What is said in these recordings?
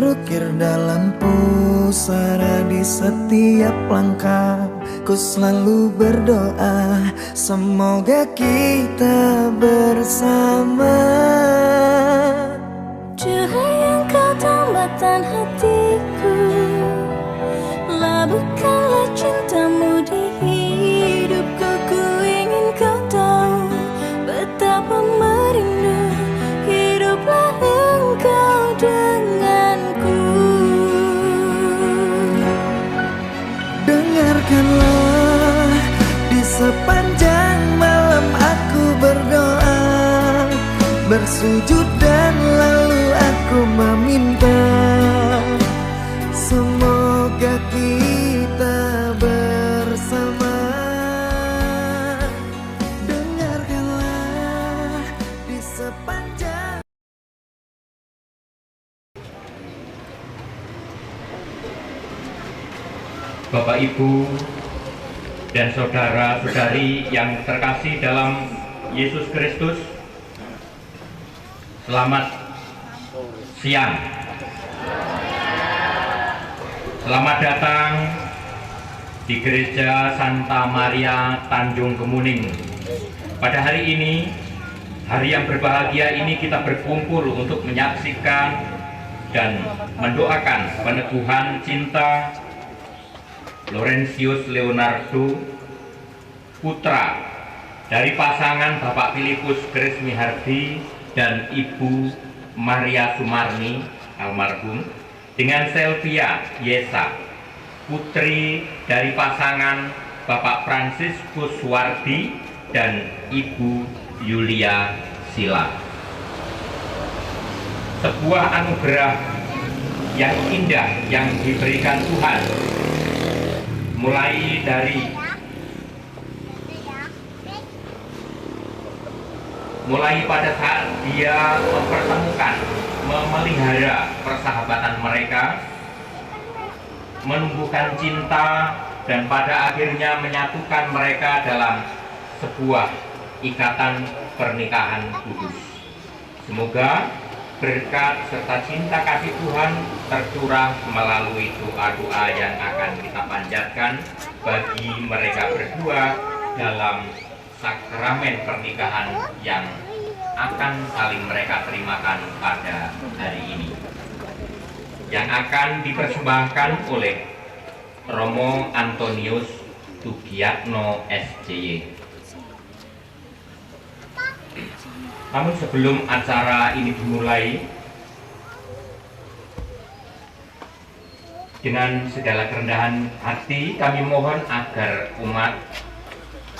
terukir dalam pusara di setiap langkah. Ku selalu berdoa semoga kita bersama. Cahaya Engkau tambatan hatiku, labuhkanlah cintamu di hidupku. Ku ingin kau tahu betapa merindu hiduplah Engkau denganku. Dengarkanlah di sepanjang malam aku berdoa, bersujud dan lalu aku meminta semoga kita bersama. Dengarkanlah di sepanjang. Bapak, Ibu, dan saudara-saudari yang terkasih dalam Yesus Kristus, selamat siang. Selamat datang di Gereja Santa Maria Tanjung Kemuning. Pada hari ini, hari yang berbahagia ini, kita berkumpul untuk menyaksikan dan mendoakan peneguhan cinta Laurentius Leonardo, putra dari pasangan Bapak Filipus Grace Mihardi dan Ibu Maria Sumarni almarhum, dengan Selvia Yesa, putri dari pasangan Bapak Fransiskus Suwardi dan Ibu Yulia Sila. Sebuah anugerah yang indah yang diberikan Tuhan, mulai pada saat dia mempertemukan, memelihara persahabatan mereka, menumbuhkan cinta, dan pada akhirnya menyatukan mereka dalam sebuah ikatan pernikahan kudus. Semoga berkat serta cinta kasih Tuhan tercurah melalui doa-doa yang akan kita panjatkan bagi mereka berdua dalam sakramen pernikahan yang akan saling mereka terimakan pada hari ini, yang akan dipersembahkan oleh Romo Antonius Tugiatno SCY. Namun sebelum acara ini dimulai, dengan segala kerendahan hati kami mohon agar umat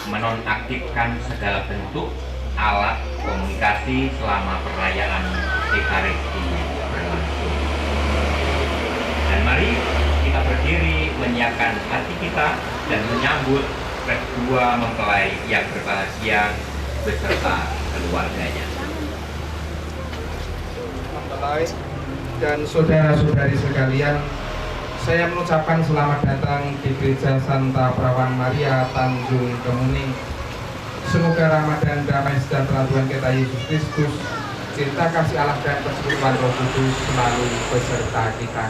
menonaktifkan segala bentuk alat komunikasi selama perayaan Ekaristi berlangsung. Dan mari kita berdiri menyiapkan hati kita dan menyambut kedua mempelai yang berbahagia beserta keluarganya. Mempelai dan saudara-saudari sekalian, saya mengucapkan selamat datang di Gereja Santa Perawan Maria Tanjung Kemuning. Semoga Ramadan damai sejahtera Tuhan kita Yesus Kristus, cinta kasih Allah dan persekutuan Roh Kudus selalu beserta kita.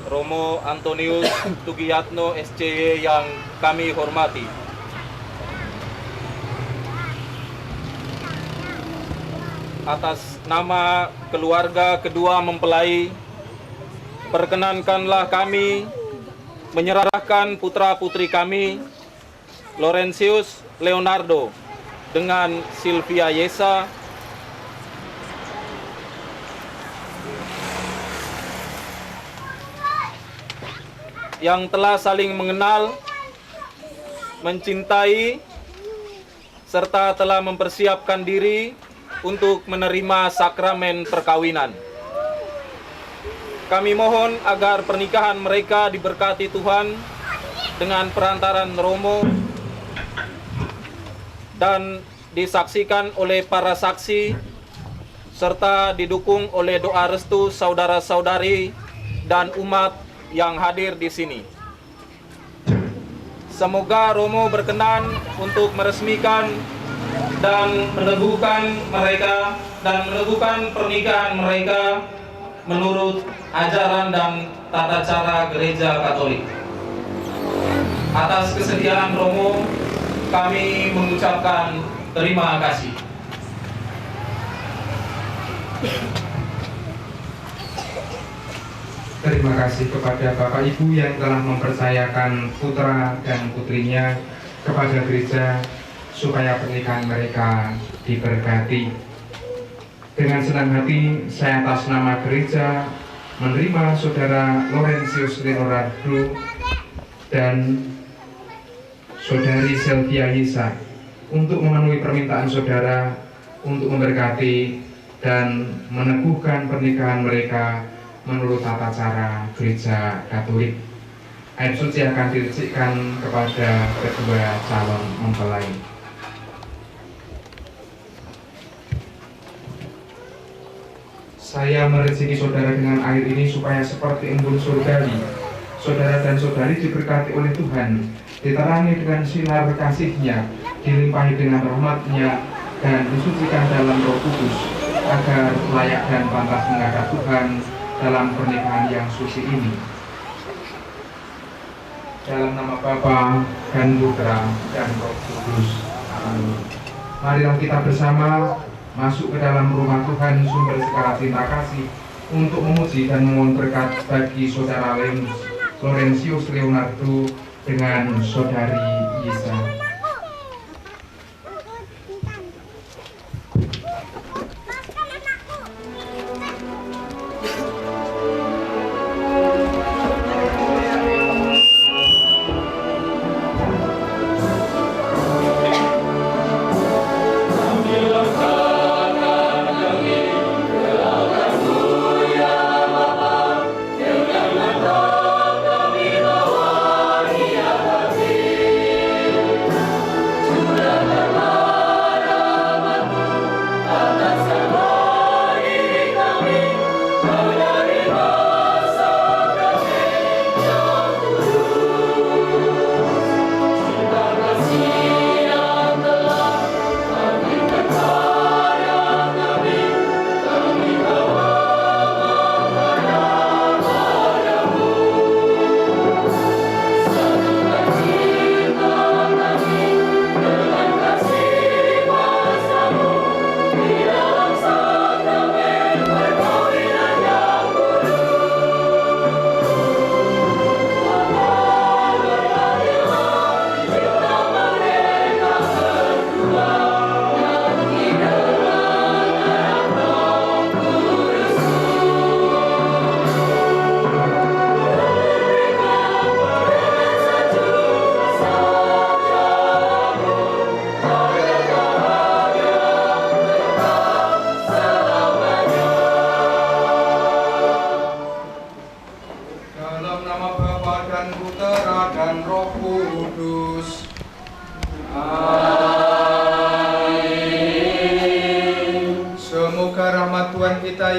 Romo Antonius Tugiatno SCY yang kami hormati, atas nama keluarga kedua mempelai, perkenankanlah kami menyerahkan putra-putri kami, Laurentius Leonardo dengan Silvia Yesa, yang telah saling mengenal, mencintai, serta telah mempersiapkan diri untuk menerima sakramen perkawinan. Kami mohon agar pernikahan mereka diberkati Tuhan dengan perantaran Romo dan disaksikan oleh para saksi serta didukung oleh doa restu saudara-saudari dan umat yang hadir di sini. Semoga Romo berkenan untuk meresmikan dan meneguhkan pernikahan mereka menurut ajaran dan tata cara Gereja Katolik. Atas kesediaan Romo, kami mengucapkan terima kasih. Terima kasih kepada Bapak Ibu yang telah mempercayakan putra dan putrinya kepada gereja supaya pernikahan mereka diberkati. Dengan senang hati saya atas nama gereja menerima Saudara Laurentius Leonardo dan Saudari Sylvia Yisa untuk memenuhi permintaan saudara untuk memberkati dan meneguhkan pernikahan mereka menurut tata cara Gereja Katolik. Air suci akan diricikkan kepada kedua calon mempelai. Saya merezeki saudara dengan air ini supaya seperti embun surgawi, saudara dan saudari diberkati oleh Tuhan, diterangi dengan sinar kasih-Nya, dilimpahi dengan rahmat-Nya, dan disucikan dalam Roh Kudus, agar layak dan pantas menghadap Tuhan dalam pernikahan yang suci ini. Dalam nama Bapa dan Putra dan Roh Kudus. Amin. Marilah kita bersama masuk ke dalam rumah Tuhan, sumber segala cinta kasih, untuk memuji dan memohon berkat bagi saudara Laurentius Leonardo dengan saudari Yisa.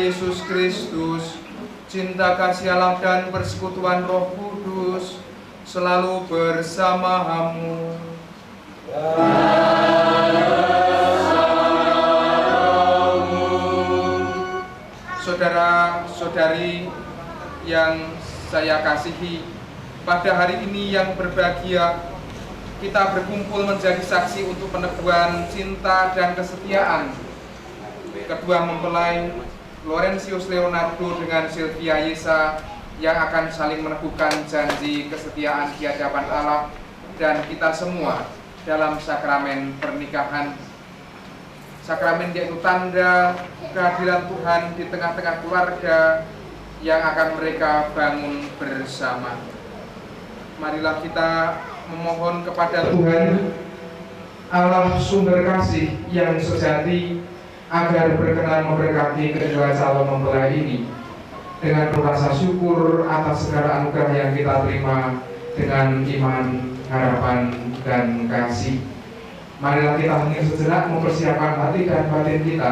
Yesus Kristus, cinta kasih Allah dan persekutuan Roh Kudus selalu bersamamu. Saudara-saudari yang saya kasihi, pada hari ini yang berbahagia, kita berkumpul menjadi saksi untuk peneguhan cinta dan kesetiaan kedua mempelai Laurentius Leonardo dengan Sylvia Yisa yang akan saling meneguhkan janji kesetiaan di hadapan Allah dan kita semua dalam sakramen pernikahan. Sakramen yaitu tanda kehadiran Tuhan di tengah-tengah keluarga yang akan mereka bangun bersama. Marilah kita memohon kepada Tuhan, Allah sumber kasih yang sejati, agar berkenan memberkati kedua calon mempelai ini dengan rasa syukur atas segala anugerah yang kita terima dengan iman, harapan, dan kasih. Marilah kita hening sejenak mempersiapkan hati dan batin kita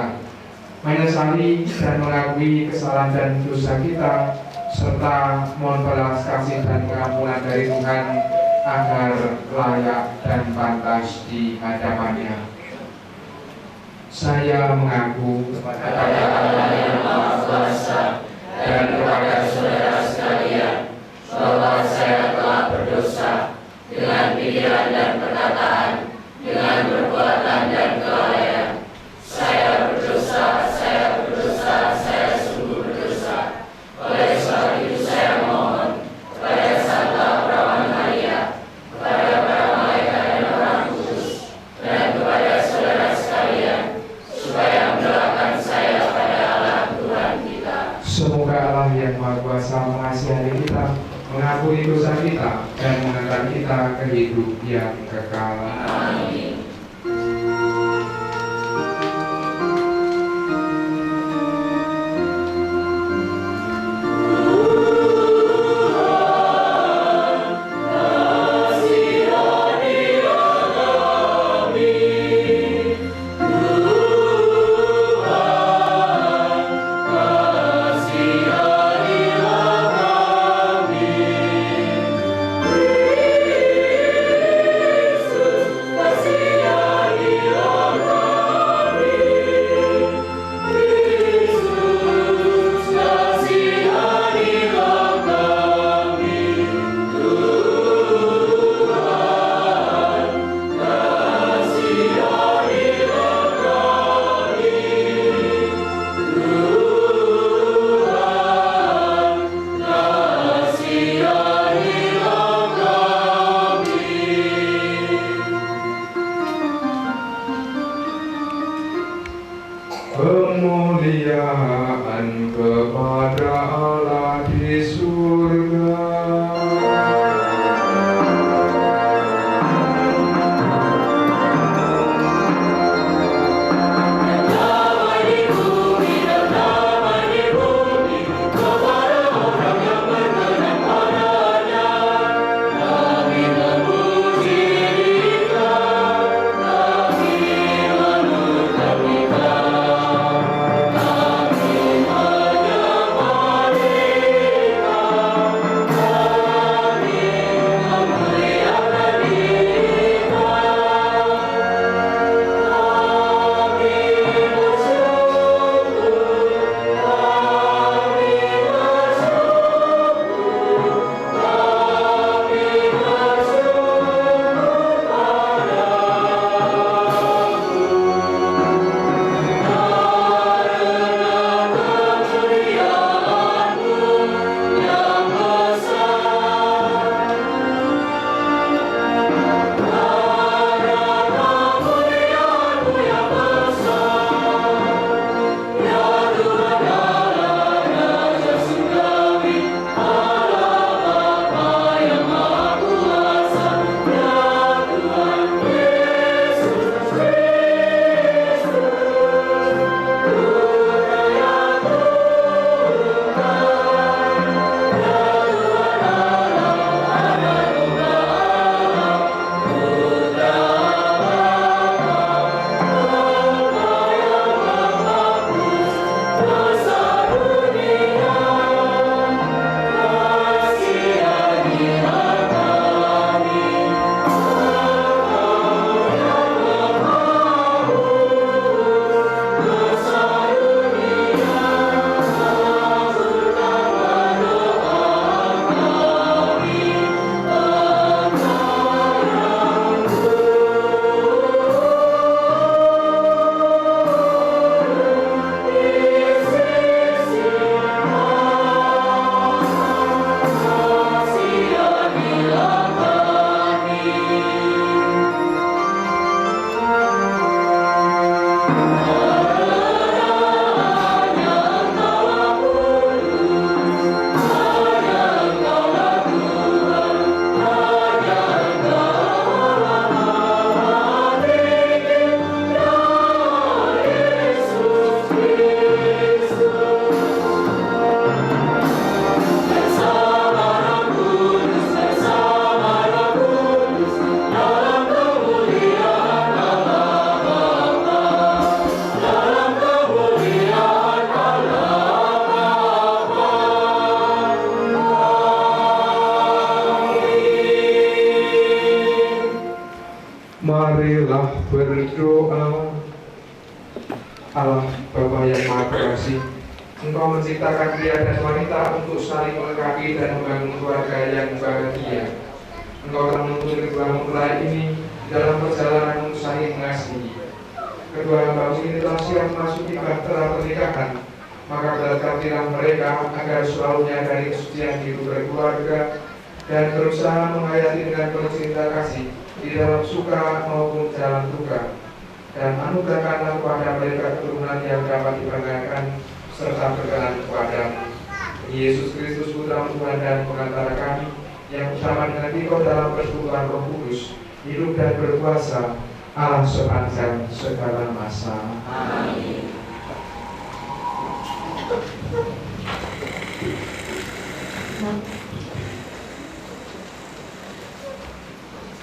menyesali dan mengakui kesalahan dan dosa kita, serta mohon belas kasih dan pengampunan dari Tuhan agar layak dan pantas di hadapannya. Saya mengaku kepada Allah yang Maha Kuasa dan kepada saudara sekalian bahwa saya telah berdosa dengan pikiran dan perkataan, dengan perbuatan dan kelalaian. Saya berdosa, saya sungguh berdosa. Oleh sebab itu saya mohon kepada Santa Perawan Maria, kepada para malaikat dan orang kudus, dan kepada saudara sekalian, supaya mendoakan saya pada Allah Tuhan kita. Semoga Allah yang Maha Kuasa mengasihani kita, mengampuni dosa kita, dan mengangkat kita ke hidup yang kekal. Amin. Kasih Marilah berdoa. Allah Bapa yang Maha Pengasih, Engkau menciptakan pria dan wanita untuk saling melengkapi dan membangun keluarga yang bahagia. Engkau telah menuntun kedua mempelai ini dalam perjalanan untuk saling mengasihi. Kedua hamba ini telah siap memasuki bahtera pernikahan, maka berkatilah mereka agar selalu menyadari kesucian hidup berkeluarga dan berusaha menghayati dengan penuh cinta kasih di dalam suka maupun jalan duka. Dan anugerahkanlah kepada mereka keturunan yang dapat dibanggakan serta berkenan kepadamu. Yesus Kristus Putra Tuhan dan Pengantara kami, yang bersama dengan Engkau dalam persekutuan Roh Kudus, hidup dan berkuasa Allah sepanjang segala masa. Amin.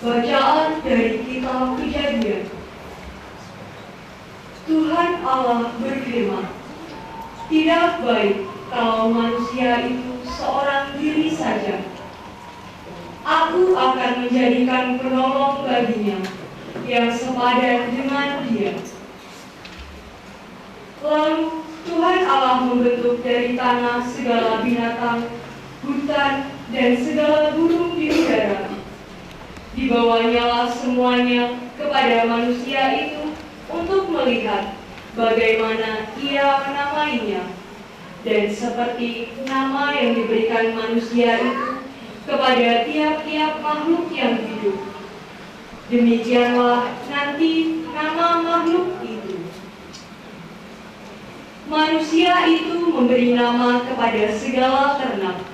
Bacaan dari Kitab Kejadian. Tuhan Allah berfirman, "Tidak baik kalau manusia itu seorang diri saja. Aku akan menjadikan penolong baginya yang sepadan dengan dia." Lalu Tuhan Allah membentuk dari tanah segala binatang, hutan, dan segala burung di udara. Dibawanyalah semuanya kepada manusia itu untuk melihat bagaimana ia menamainya. Dan seperti nama yang diberikan manusia itu kepada tiap-tiap makhluk yang hidup, demikianlah nanti nama makhluk itu. Manusia itu memberi nama kepada segala ternak,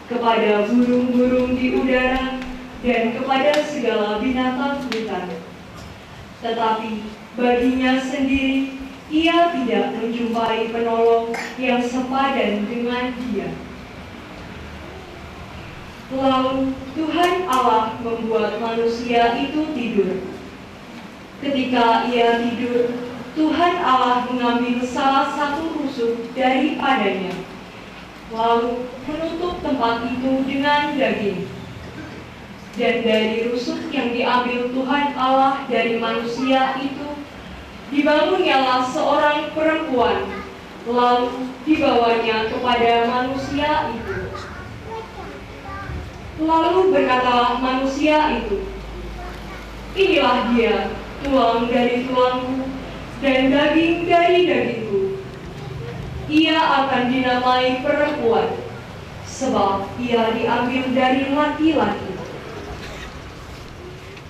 kepada burung-burung di udara, dan kepada segala binatang hutan. Tetapi baginya sendiri ia tidak menjumpai penolong yang sepadan dengan dia. Lalu Tuhan Allah membuat manusia itu tidur. Ketika ia tidur, Tuhan Allah mengambil salah satu rusuk daripadanya, lalu menutup tempat itu dengan daging. Dan dari rusuk yang diambil Tuhan Allah dari manusia itu, dibangunnyalah seorang perempuan, lalu dibawanya kepada manusia itu. Lalu berkatalah manusia itu, "Inilah dia, tulang dari tulangku dan daging dari dagingku. Ia akan dinamai perempuan, sebab ia diambil dari laki-laki.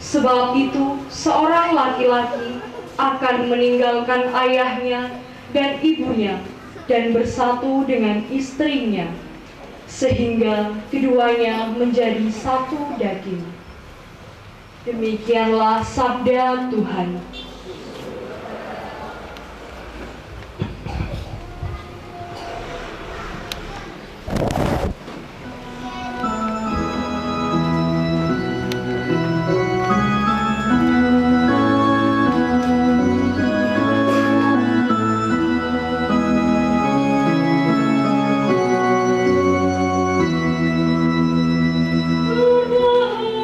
Sebab itu, seorang laki-laki akan meninggalkan ayahnya dan ibunya dan bersatu dengan istrinya, sehingga keduanya menjadi satu daging." Demikianlah sabda Tuhan.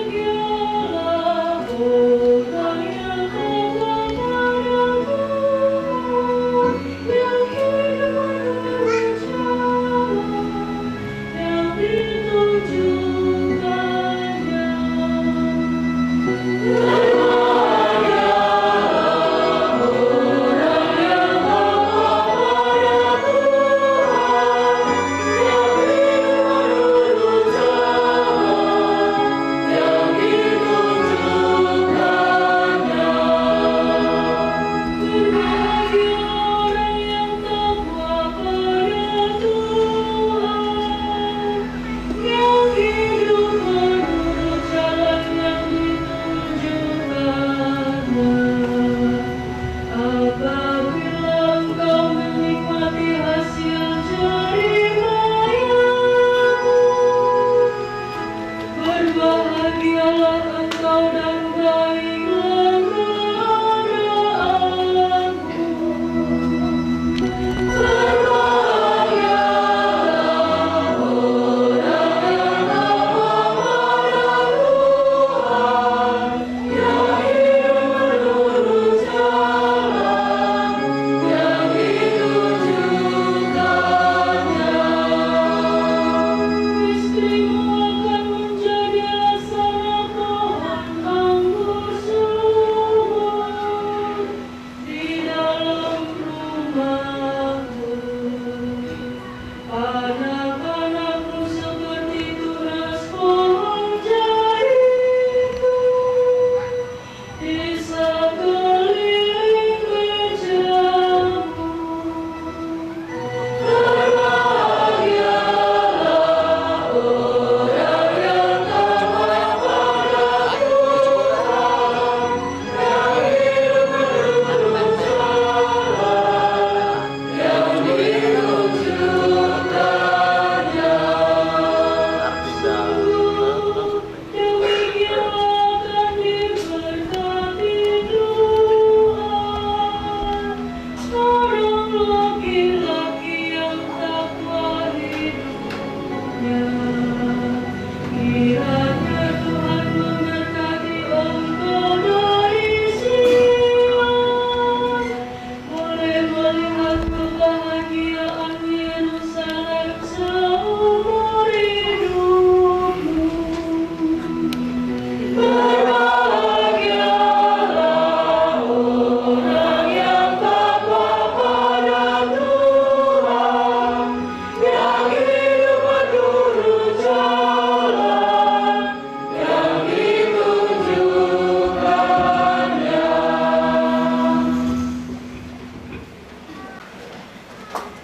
Berbahagialah orang yang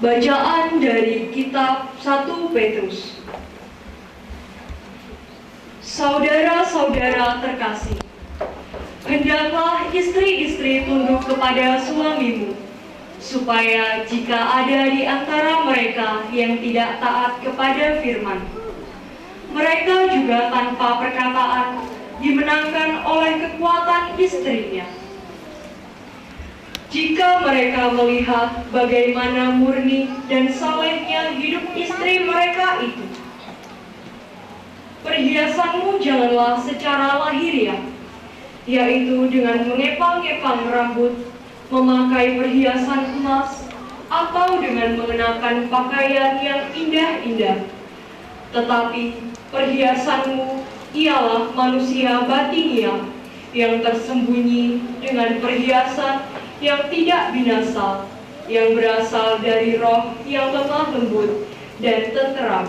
Bacaan dari kitab 1 Petrus. Saudara-saudara terkasih, hendaklah istri-istri tunduk kepada suamimu, supaya jika ada di antara mereka yang tidak taat kepada firman, mereka juga tanpa perkataan dimenangkan oleh kekuatan istrinya. Jika mereka melihat bagaimana murni dan salehnya hidup istri mereka itu, perhiasanmu janganlah secara lahiriah, yaitu dengan mengepang-epang rambut, memakai perhiasan emas, atau dengan mengenakan pakaian yang indah-indah. Tetapi perhiasanmu ialah manusia batiniah yang tersembunyi dengan perhiasan yang tidak binasa, yang berasal dari roh yang lemah lembut dan tenteram,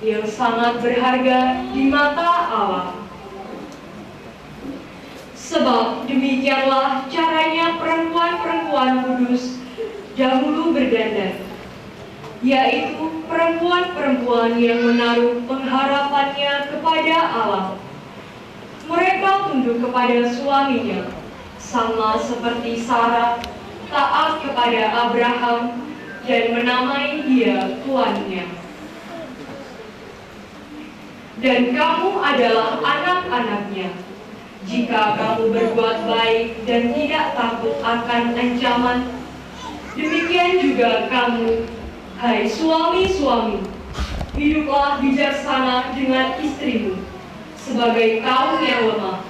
yang sangat berharga di mata Allah. Sebab demikianlah caranya perempuan-perempuan kudus dahulu berdandan, yaitu perempuan-perempuan yang menaruh pengharapannya kepada Allah. Mereka tunduk kepada suaminya, sama seperti Sarah taat kepada Abraham dan menamai dia tuannya. Dan kamu adalah anak-anaknya, jika kamu berbuat baik dan tidak takut akan ancaman. Demikian juga kamu, hai suami-suami, hiduplah bijaksana dengan istrimu, sebagai kaum yang lemah.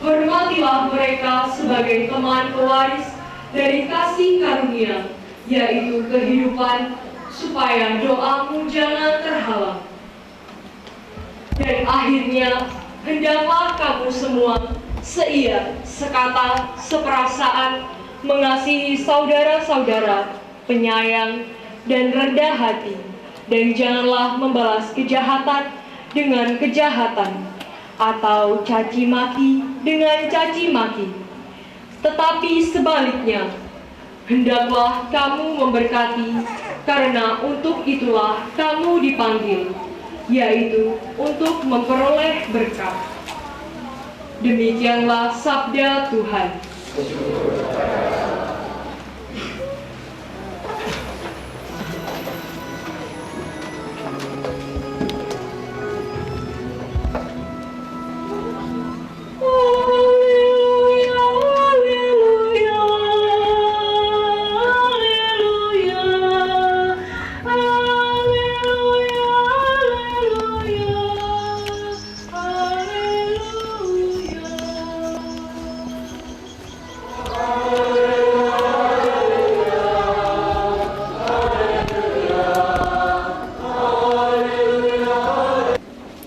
Hormatilah mereka sebagai teman pewaris dari kasih karunia, yaitu kehidupan, supaya doamu jangan terhalang. Dan akhirnya, hendaklah kamu semua seia, sekata, seperasaan, mengasihi saudara-saudara, penyayang, dan rendah hati, dan janganlah membalas kejahatan dengan kejahatan, atau caci maki dengan caci maki. Tetapi sebaliknya, hendaklah kamu memberkati, karena untuk itulah kamu dipanggil, yaitu untuk memperoleh berkat. Demikianlah sabda Tuhan.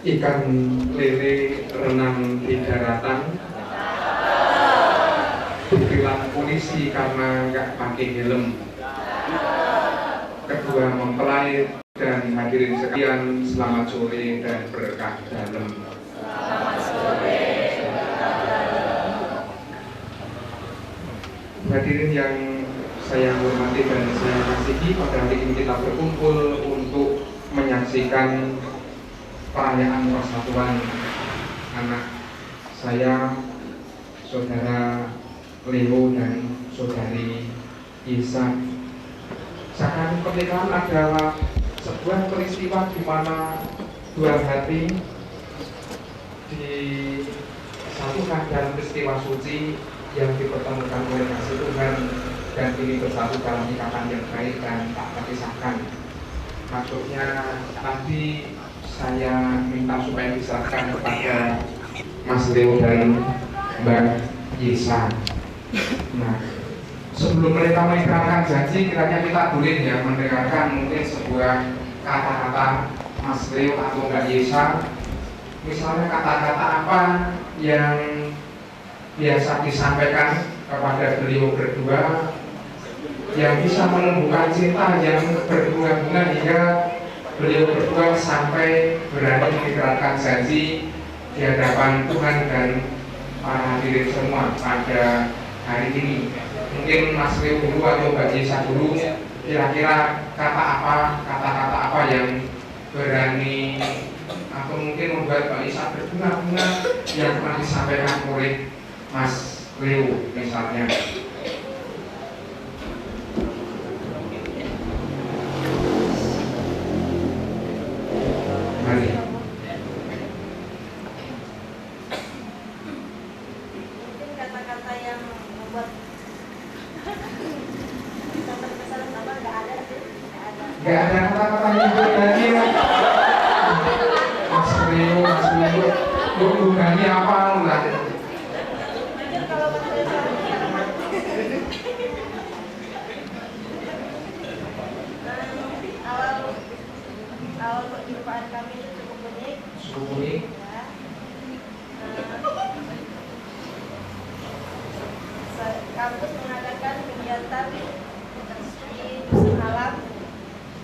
Ikan lele renang di daratan, ditilang polisi karena nggak pakai helm. Kedua mempelai dan hadirin sekalian, selamat sore dan berkah dalam. Hadirin yang saya hormati dan saya kasihi, pada hari ini kita berkumpul untuk menyaksikan perayaan persatuan anak saya, saudara Leo dan saudari Isa. Saat pernikahan adalah sebuah peristiwa di mana dua hati disatukan dalam peristiwa suci yang dipertemukan oleh kasih Tuhan dan ini bersatu dalam ikatan yang baik dan tak terpisahkan. Maksudnya tadi saya minta supaya diserahkan kepada Mas Leo dan Mbak Yesa. Nah, sebelum mereka mengikrarkan janji, kiranya kita boleh ya mendengarkan mungkin sebuah kata-kata Mas Leo atau Mbak Yesa. Misalnya kata-kata apa yang biasa disampaikan kepada beliau berdua yang bisa menumbuhkan cinta yang berbunga-bunga hingga beliau berdua sampai berani mengikrarkan janji di hadapan Tuhan dan para hadirin semua pada hari ini. Mungkin Mas Leo dulu atau Mbak Yesa dulu kira-kira kata-kata apa yang berani atau mungkin membuat Mbak Isa berbunga-bunga yang pernah disampaikan oleh Mas Leo misalnya. Mari. Mungkin kata-kata yang membuat kita terkesan sama nggak ada sih, Gak ada kata-kata yang berani. Mas Leo, hubungannya apa lah? mungkin kalau awal perjumpaan kami itu cukup unik. Unik. Ya. Kampus mengadakan kegiatan di Dusun Alam,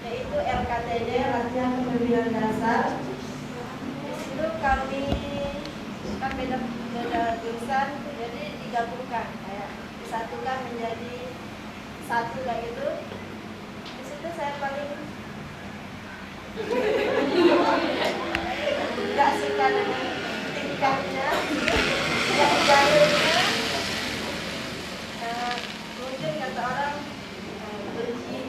yaitu LKTD latihan kepemimpinan dasar. Di situ kami kan beda jurusan, jadi digabungkan, kayak disatukan menjadi satu kayak gitu. Di situ saya paling nggak suka dengan tingkahnya, yang jalurnya. Mungkin kata orang benci,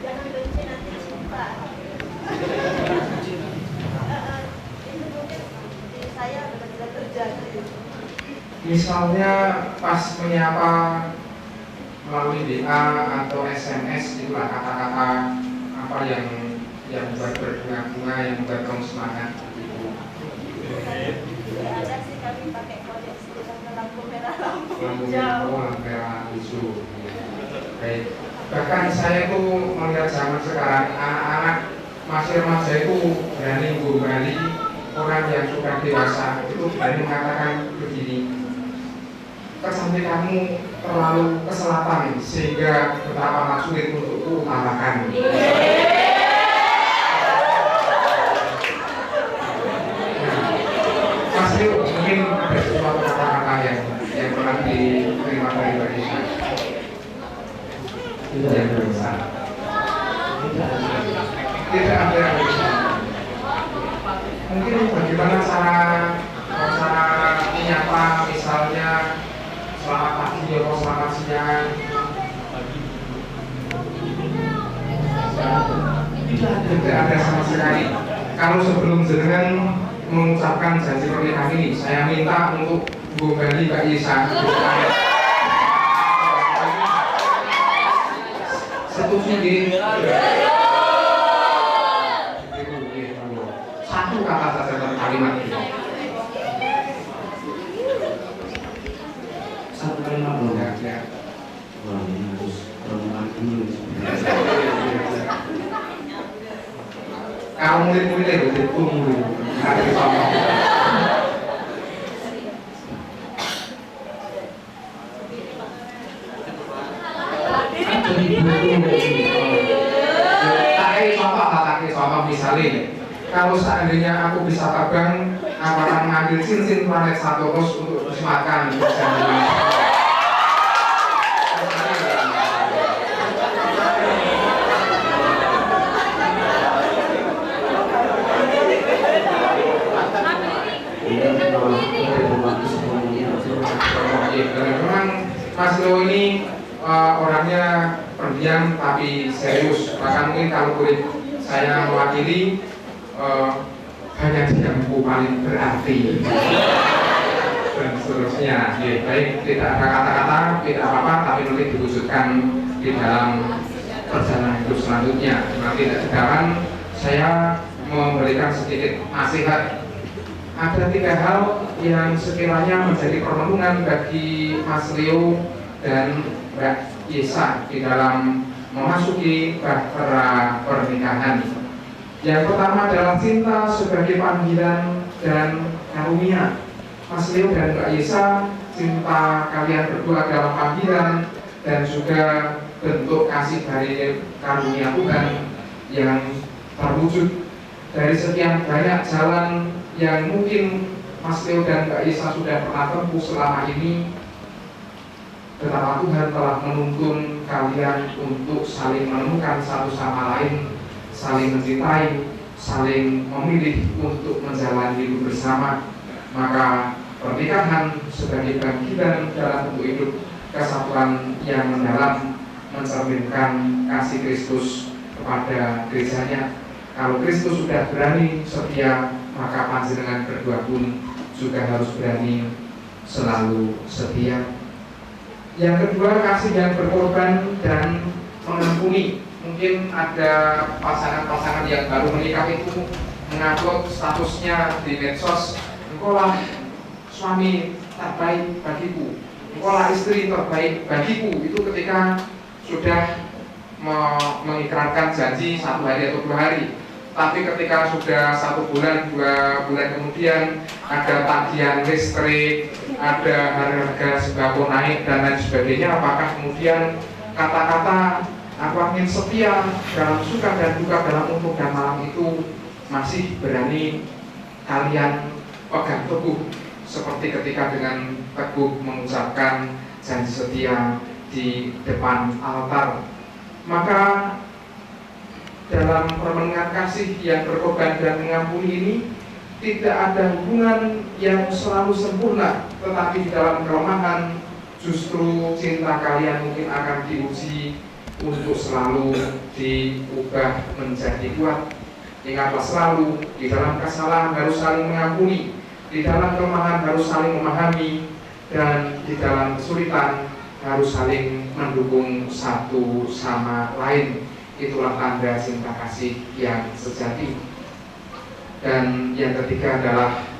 jangan benci nanti cinta. Itu mungkin di saya benar-benar terjadi. Misalnya pas menyapa melalui WA atau SMS, itulah kata-kata apa yang membuat berbunga-bunga, yang membuat kamu semangat. Tidak ada sih, kami pakai kode dengan lampu merah, lampu Lampu hijau. merah hijau. Baik. Bahkan saya tuh melihat zaman sekarang anak-anak masih remaja itu berani menggomali orang yang sudah dewasa, itu berani mengatakan begini, kecantikanmu terlalu ke selatan sehingga betapa sulit untukku utarakan. Mas Leo, mungkin ada sesuatu kata-kata yang pernah diterima dari Mbak Isa. Yang bisa. Tidak ada yang bisa. Mungkin bagaimana cara menyapa, misalnya selamat pagi atau selamat siang. Tidak ada sama sekali. Kalau sebelum jenengan mengucapkan janji pernikahan ini, saya minta untuk menggali Mbak Isa. Setuju nggih? Satu kata saja dalam kalimat ini. Satu kalimat dong. Ya. Wah, ini harus perempuan dulu. Kalau murid-muridnya betul murid. Hari sama. Tak contoh misalnya, kalau seandainya aku bisa terbang, aku akan mengambil cincin planet Saturnus untuk disematkan di memang Mas Leo ini orangnya pendiam tapi serius. Bahkan mungkin kalau boleh saya mewakili, hanya diamku paling berarti dan seterusnya. Baik, tidak ada kata-kata, tidak apa-apa, tapi nanti diwujudkan di dalam perjalanan hidup selanjutnya. Nanti tidak sekarang saya memberikan sedikit nasihat. Ada 3 hal yang sekiranya menjadi perlindungan bagi Mas Leo dan Mbak Isa di dalam memasuki bahtera pernikahan. Yang pertama adalah cinta sebagai panggilan dan karunia. Mas Leo dan Mbak Isa, cinta kalian berdua adalah panggilan dan juga bentuk kasih dari karunia Tuhan yang terwujud. Dari sekian banyak jalan yang mungkin Mas Leo dan Mbak Isa sudah pernah tempuh selama ini, betapa Tuhan telah menuntun kalian untuk saling menemukan satu sama lain, saling mencintai, saling memilih untuk menjalani hidup bersama. Maka pernikahan sebagai bagian dalam bentuk hidup kesatuan yang mendalam, mencerminkan kasih Kristus kepada gerejanya. Kalau Kristus sudah berani setia, maka panjenengan berdua pun juga harus berani selalu setia. Yang kedua, kasih yang berkorban dan mengampuni. Mungkin ada pasangan-pasangan yang baru menikah itu mengupload statusnya di medsos, engkaulah suami terbaik bagiku, engkaulah istri terbaik bagiku. Itu ketika sudah mengikrarkan janji 1 hari atau 2 hari. Tapi ketika sudah 1 bulan, 2 bulan kemudian ada tagihan listrik, ada harga sembako naik dan lain sebagainya, apakah kemudian kata-kata aku ingin setia dalam suka dan duka, dalam untuk dan malam itu masih berani kalian pegang teguh seperti ketika dengan teguh mengucapkan janji setia di depan altar? Maka dalam permenungan kasih yang berkorban dan mengampuni ini tidak ada hubungan yang selalu sempurna, tetapi di dalam kelemahan justru cinta kalian mungkin akan diuji untuk selalu diubah menjadi kuat. Ingatlah selalu, di dalam kesalahan harus saling mengampuni, di dalam kelemahan harus saling memahami, dan di dalam kesulitan harus saling mendukung satu sama lain. Itulah tanda cinta kasih yang sejati. Dan yang ketiga adalah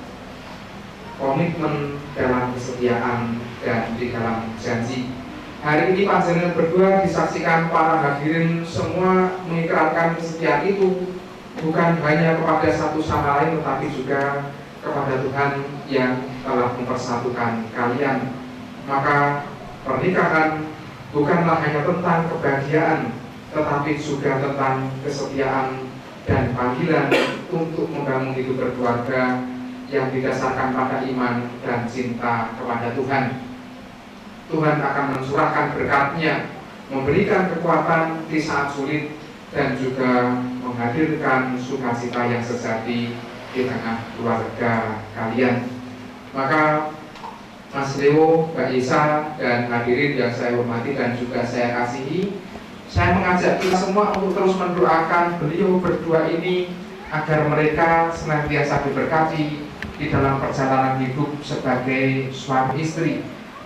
komitmen dalam kesetiaan dan di dalam janji. Hari ini panjenengan berdua disaksikan para hadirin semua mengikrarkan kesetiaan itu, bukan hanya kepada satu sama lain, tetapi juga kepada Tuhan yang telah mempersatukan kalian. Maka pernikahan bukanlah hanya tentang kebahagiaan, tetapi juga tentang kesetiaan dan panggilan untuk membangun hidup berkeluarga yang didasarkan pada iman dan cinta kepada Tuhan. Tuhan akan mencurahkan berkat-Nya, memberikan kekuatan di saat sulit, dan juga menghadirkan sukacita yang sejati di tengah keluarga kalian. Maka Mas Leo, Mbak Isa, dan hadirin yang saya hormati dan juga saya kasihi, saya mengajak kita semua untuk terus mendoakan beliau berdua ini agar mereka senantiasa diberkati di dalam perjalanan hidup sebagai suami istri.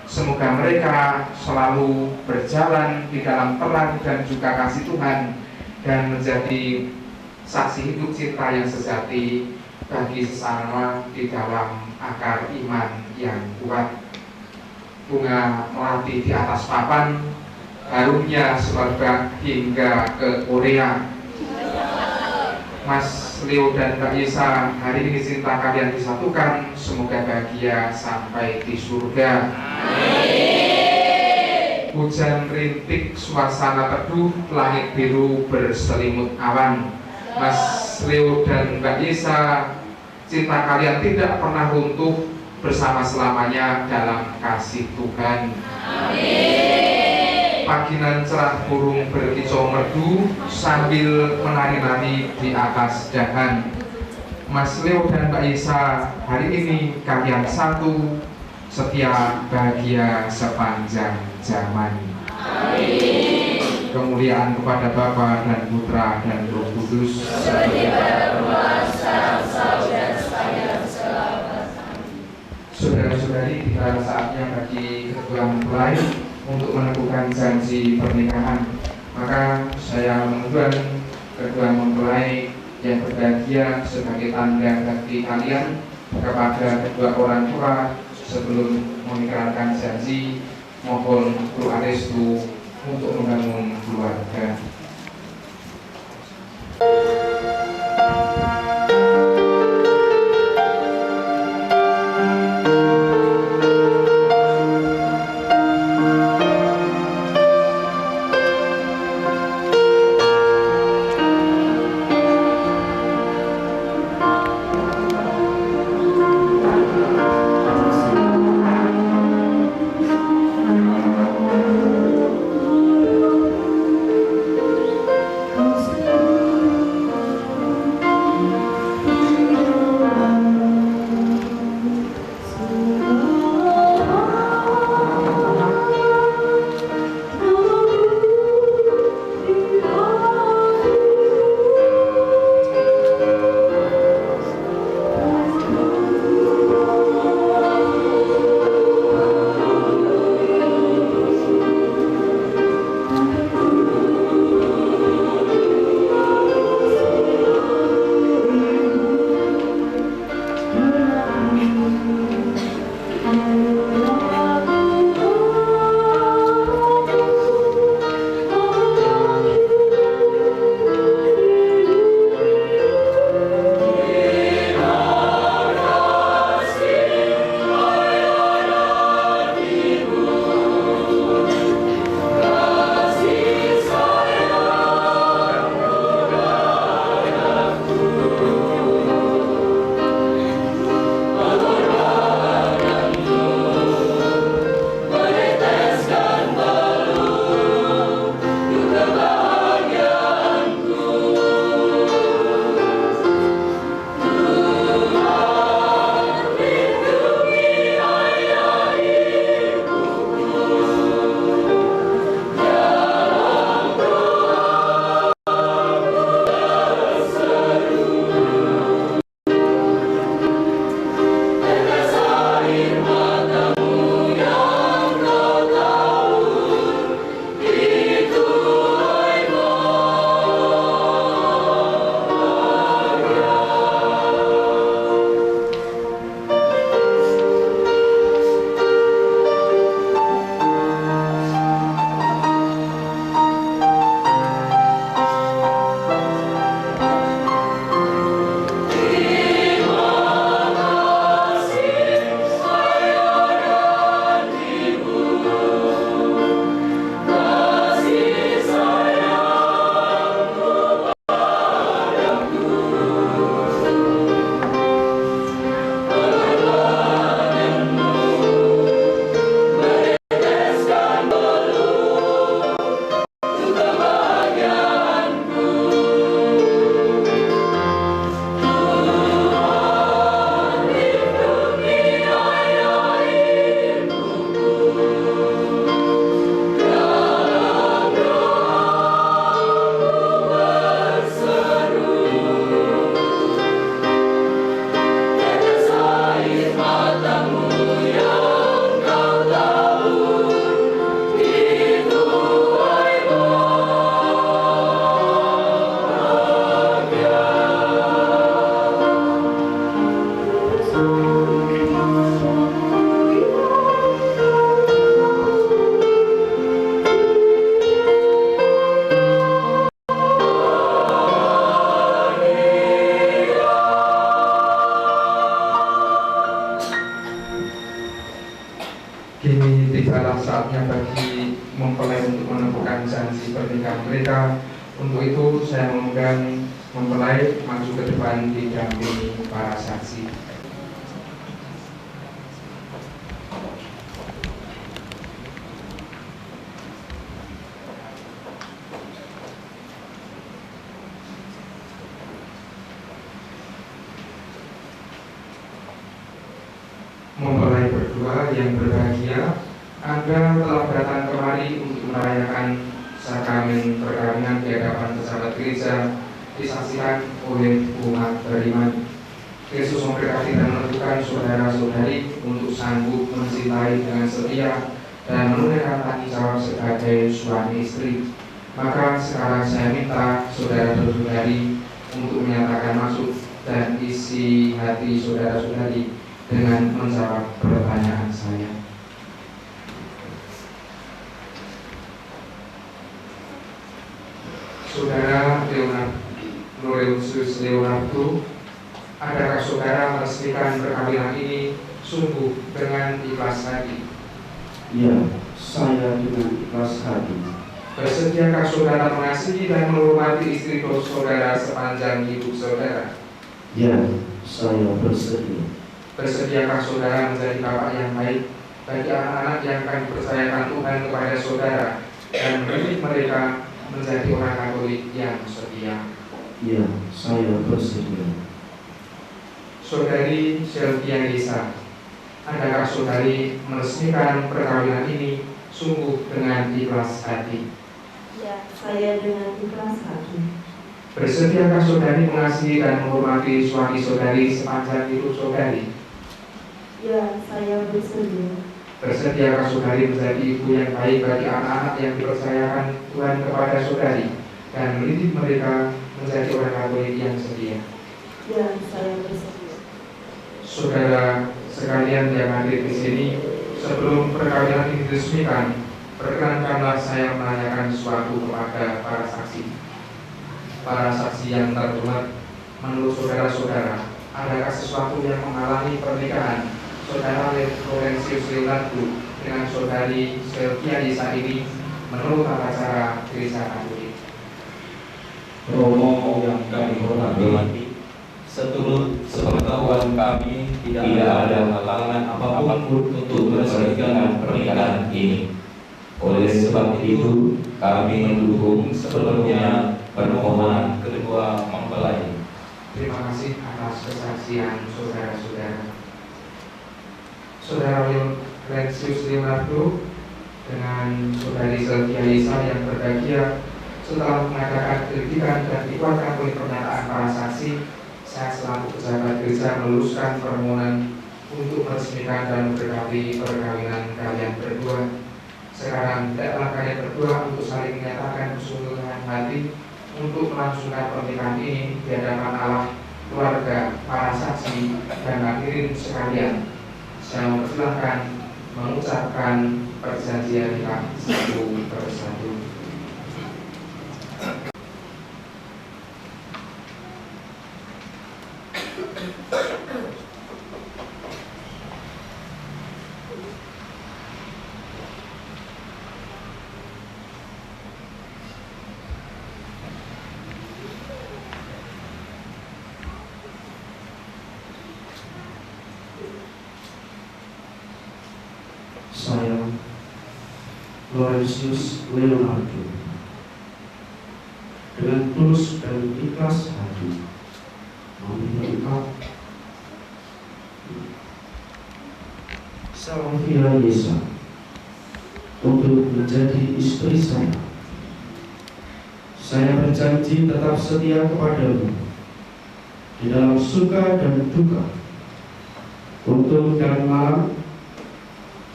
Semoga mereka selalu berjalan di dalam terang dan juga kasih Tuhan dan menjadi saksi hidup cinta yang sejati bagi sesama di dalam akar iman yang kuat. Bunga melati di atas papan, harumnya semerbak hingga ke Korea. Mas Leo dan Mbak Yesa, hari ini cinta kalian disatukan, semoga bahagia sampai di surga. Hujan rintik, suasana teduh, langit biru berselimut awan. Mas Leo dan Mbak Yesa, cinta kalian tidak pernah runtuh, bersama selamanya dalam kasih Tuhan. Paginan cerah burung berkicau merdu sambil menari-nari di atas dahan. Mas Leo dan Mbak Yesa, hari ini kalian satu, setia, bahagia sepanjang zaman. Kemuliaan kepada Bapa dan Putra dan Roh Kudus, seperti pada permulaan, saudara-saudari, tiba saatnya bagi kedua mempelai untuk menentukan janji pernikahan. Maka saya memohon kedua mempelai yang berbahagia sebagai tanda bakti kalian kepada kedua orang tua sebelum mengikrarkan janji, mohon doa restu untuk membangun keluarga. Kini tibalah saatnya bagi mempelai untuk menemukan janji pernikahan mereka. Untuk itu saya mengundang mempelai maju ke depan didampingi para saksi. Mempelai berdua yang berbahagia, Anda telah datang kemari untuk merayakan sakramen perkawinan di hadapan pejabat gereja, disaksikan oleh umat beriman. Yesus memberkati dan menentukan saudara-saudari untuk sanggup mencintai dengan setia dan menunaikan tanggung jawab sebagai suami istri. Maka sekarang saya minta saudara-saudari untuk menyatakan maksud dan isi hati saudara-saudari dengan menjawab pertanyaan saya. Saudara Laurentius Leonardo, adakah saudara meresmikan perkawinan ini sungguh dengan ikhlas hati? Ya, saya dengan ikhlas hati. Bersediakah saudara mengasihi dan menghormati istri saudara sepanjang hidup saudara? Ya, saya bersedia. Bersediakah saudara menjadi bapak yang baik bagi anak-anak yang akan dipercayakan Tuhan kepada saudara dan mendidik mereka menjadi orang Katolik yang setia? Ya, saya bersedia. Saudari Sylvia Lisa, adakah saudari meresmikan perkawinan ini sungguh dengan ikhlas hati? Ya, saya dengan ikhlas hati. Bersediakah saudari mengasihi dan menghormati suami saudari sepanjang hidup saudari? Ya, saya bersedia. Bersediakah saudari menjadi ibu yang baik bagi anak-anak yang dipercayakan Tuhan kepada saudari dan mendidik mereka menjadi orang Katolik yang setia? Ya, saya bersedia. Saudara sekalian yang hadir di sini, sebelum perkawinan ini diresmikan, perkenankanlah saya menanyakan sesuatu kepada para saksi. Para saksi yang terhormat, menurut saudara-saudara, adakah sesuatu yang menghalangi pernikahan Saudara Laurentius Leonardo dengan saudari Sylvia Lisa ini menurut tata cara gereja Katolik? Romo yang kami hormati, seturut sepengetahuan kami tidak ada halangan apapun untuk meresmikan pernikahan ini. Oleh sebab itu, kami mendukung sepenuhnya permohonan kedua mempelai. Terima kasih atas kesaksian saudara-saudara. Saudara Laurentius Leonardo dengan saudari Sylvia Lisa yang berbahagia, setelah mengadakan kritikan dan dikuatkan oleh pernyataan para saksi, saya selaku pejabat gereja meluluskan permohonan untuk meresmikan dan memberkati perkawinan kalian berdua. Sekarang tidaklah kalian berdua untuk saling menyatakan kesungguhan hati untuk melangsungkan pernikahan ini di hadapan Allah, keluarga, para saksi, dan hadirin sekalian. Saya mempersilahkan mengucapkan perjanjian nikah satu persatu. Saya, Laurentius Leonardo, dengan tulus dan ikhlas hati meminta Sylvia Lisa untuk menjadi istri saya. Saya berjanji tetap setia kepadamu di dalam suka dan duka, untung dan malam,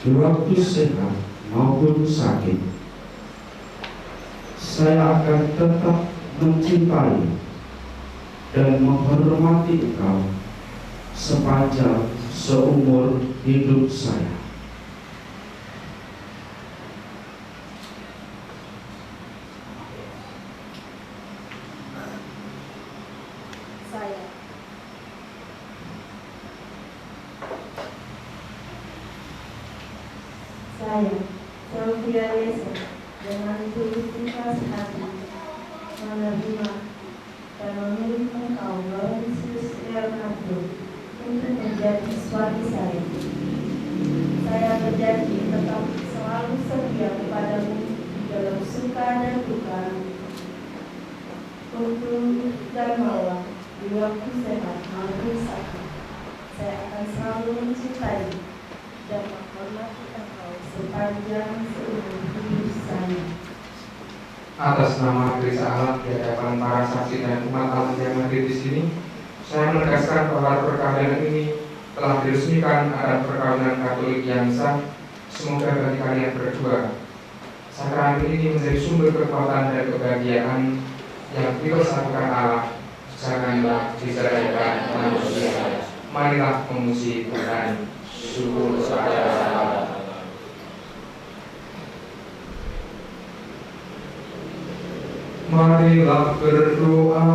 di waktu sehat maupun sakit. Saya akan tetap mencintai dan menghormati engkau sepanjang seumur hidup saya. Saya. Saya, Sylvia Yesa, dengan tulus ikhlas hati menerima dan memilih engkau Laurentius Leonardo untuk menjadi suami saya. Saya berjanji tetap selalu setia kepadamu dalam suka dan duka, untung dan malam, di waktu sehat maupun sakit. Saya akan selalu mencintai dan menghormati engkau sepanjang seumur hidup saya. Atas nama Gereja Allah di hadapan para saksi dan umat Allah yang hadir di sini, saya menegaskan bahwa perkawinan ini telah diresmikan adat perkawinan Katolik yang sah. Semoga bagi kalian berdua, sakramen ini menjadi sumber kekuatan dan kebahagiaan yang dipersatukan Allah. Janganlah diceraikan manusia. Marilah memuji Tuhan. Syukur kepada Allah. Marilah berdoa.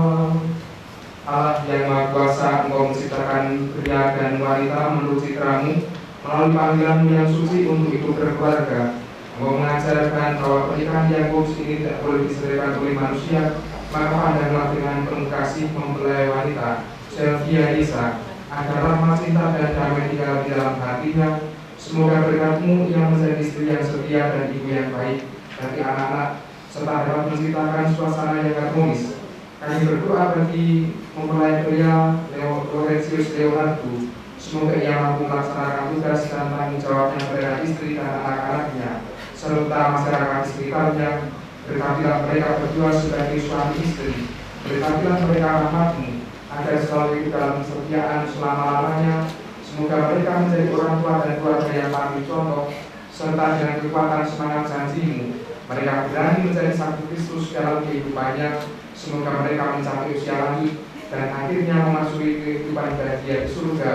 Allah yang Maha Kuasa, Engkau menciptakan pria dan wanita menurut citramu melalui panggilanmu yang suci untuk hidup berkeluarga. Engkau mengajarkan bahwa pernikahan yang kudus ini tidak boleh diselesaikan oleh manusia. Maka pandanglah dengan penuh kasih mempelai wanita Sylvia Yesa, agar rahmat, cinta dan damai tinggal di dalam hatinya. Semoga berkat-Mu yang menjadi istri yang setia dan ibu yang baik bagi anak-anak, serta dapat menciptakan suasana yang harmonis. Kami berdoa bagi mempelai pria Laurentius Leonardo, semoga ia mampu melaksanakan tugas dan tanggung jawabnya pada istri dan anak-anaknya, serta masyarakat sekitarnya. Berkatilah mereka berdua sebagai suami istri. Berkatilah mereka rahmat-Mu, agar selalu hidup dalam kesetiaan selama-lamanya. Semoga mereka menjadi orang tua dan keluarga yang paling contoh, serta dengan kekuatan semangat janji-Mu, mereka berani menjadi saksi Kristus dalam kehidupannya. Semoga mereka mencapai usia lanjut dan akhirnya memasuki kehidupan bahagia di surga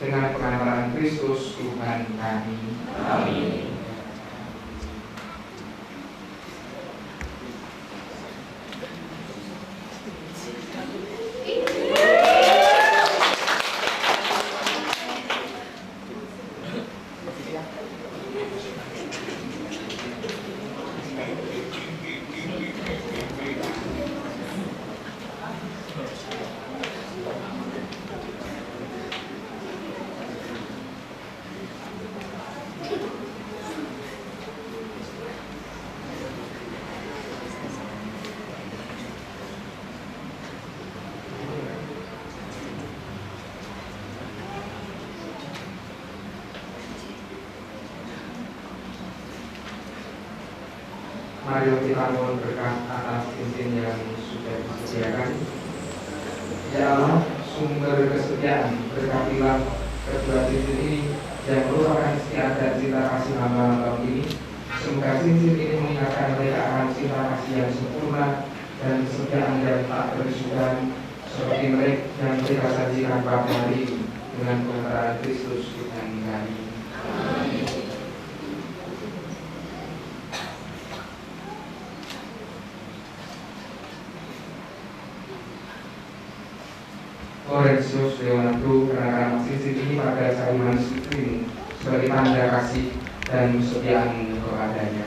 dengan pengantaran Kristus Tuhan kami. Amin. Mari kita mohon berkat atas cincin yang sudah disediakan. Ya Allah, sumber kesetiaan, berkatilah kedua cincin ini yang merupakan istiadat dan cinta kasih hamba-hamba ini. Semoga cincin ini mengingatkan mereka akan cinta kasih yang sempurna dan kesetiaan yang tak berkesudahan seperti mereka yang mereka sajikan pada hari ini dengan pengantaran Kristus Tuhan kami. Laurentius Leonardo, kenakan cincin ini pada jari manis putrimu sebagai tanda kasih dan kesetiaan kepadanya.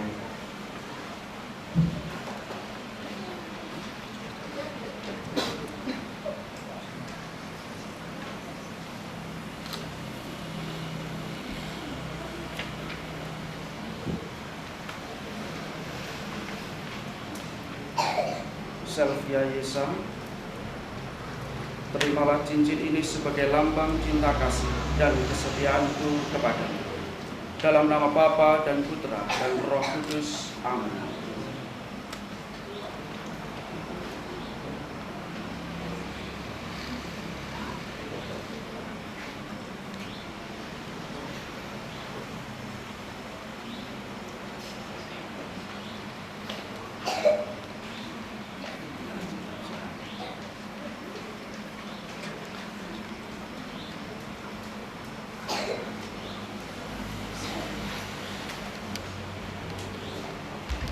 Sylvia Yesa, terimalah cincin ini sebagai lambang cinta kasih dan kesetiaanku kepadamu. Dalam nama Bapa dan Putra dan Roh Kudus. Amin.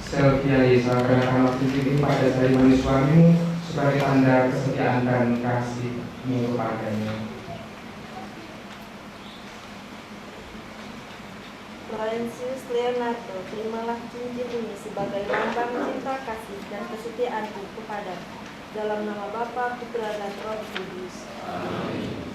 Sylvia Yesa, kenakan cincin ini pada jari manis suamimu sebagai tanda kesetiaan dan kasihmu kepadanya. Laurentius Leonardo, terimalah cincin ini sebagai lambang cinta kasih dan kesetiaanku kepadamu. Dalam nama Bapa, Putra, dan Roh Kudus. Amin.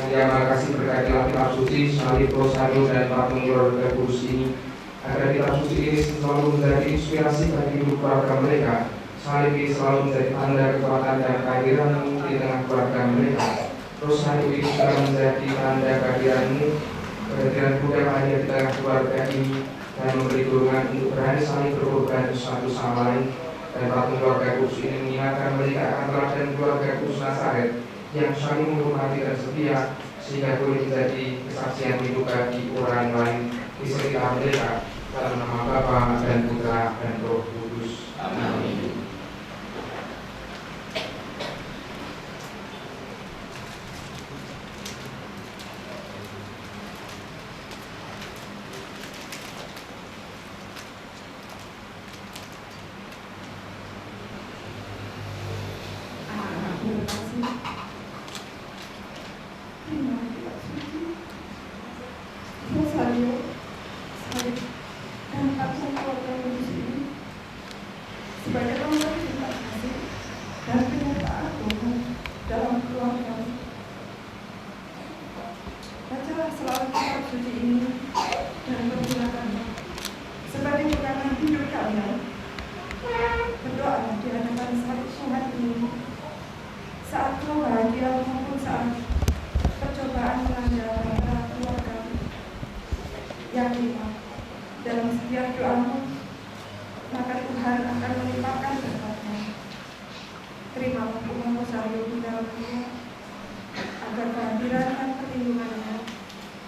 Yang Maha Kasih berkati kitab suci, salib, rosario, dan patung keluarga kudus ini, agar kitab suci ini selalu menjadi inspirasi bagi hidup keluarga mereka. Salib ini selalu menjadi tanda kekuatan dan kehadiranmu di tengah keluarga mereka. Rosario ini juga menjadi tanda kehadiran Buddha hadir di tengah keluarga ini dan memberi dorongan untuk berani saling berkorban satu sama lain. Dan patung keluarga kudus ini mengingatkan mereka akan teladan keluarga kudus Nazaret yang saling menghormati dan setia, sehingga boleh menjadi kesaksian hidup bagi orang lain di sekitar mereka. Dalam nama Bapa dan Putra dan Roh Kudus. Amin. Rosario, salib, dan patung keluarga kudus ini sebagai lambang cinta kasih dan kenyataan Tuhan dalam keluarga. Bacalah selalu kitab suci ini dan pergunakannya sebagai pegangan hidup kalian. Berdoalah di hadapan salib Tuhan ini saat kau bahagia maupun saat percobaan melanda antara keluarga. Yang kelima, dalam setiap doamu, maka Tuhan akan melimpahkan berkatnya. Terimalah umat Rosario di dalamnya, agar kehadiran dan perlindungannya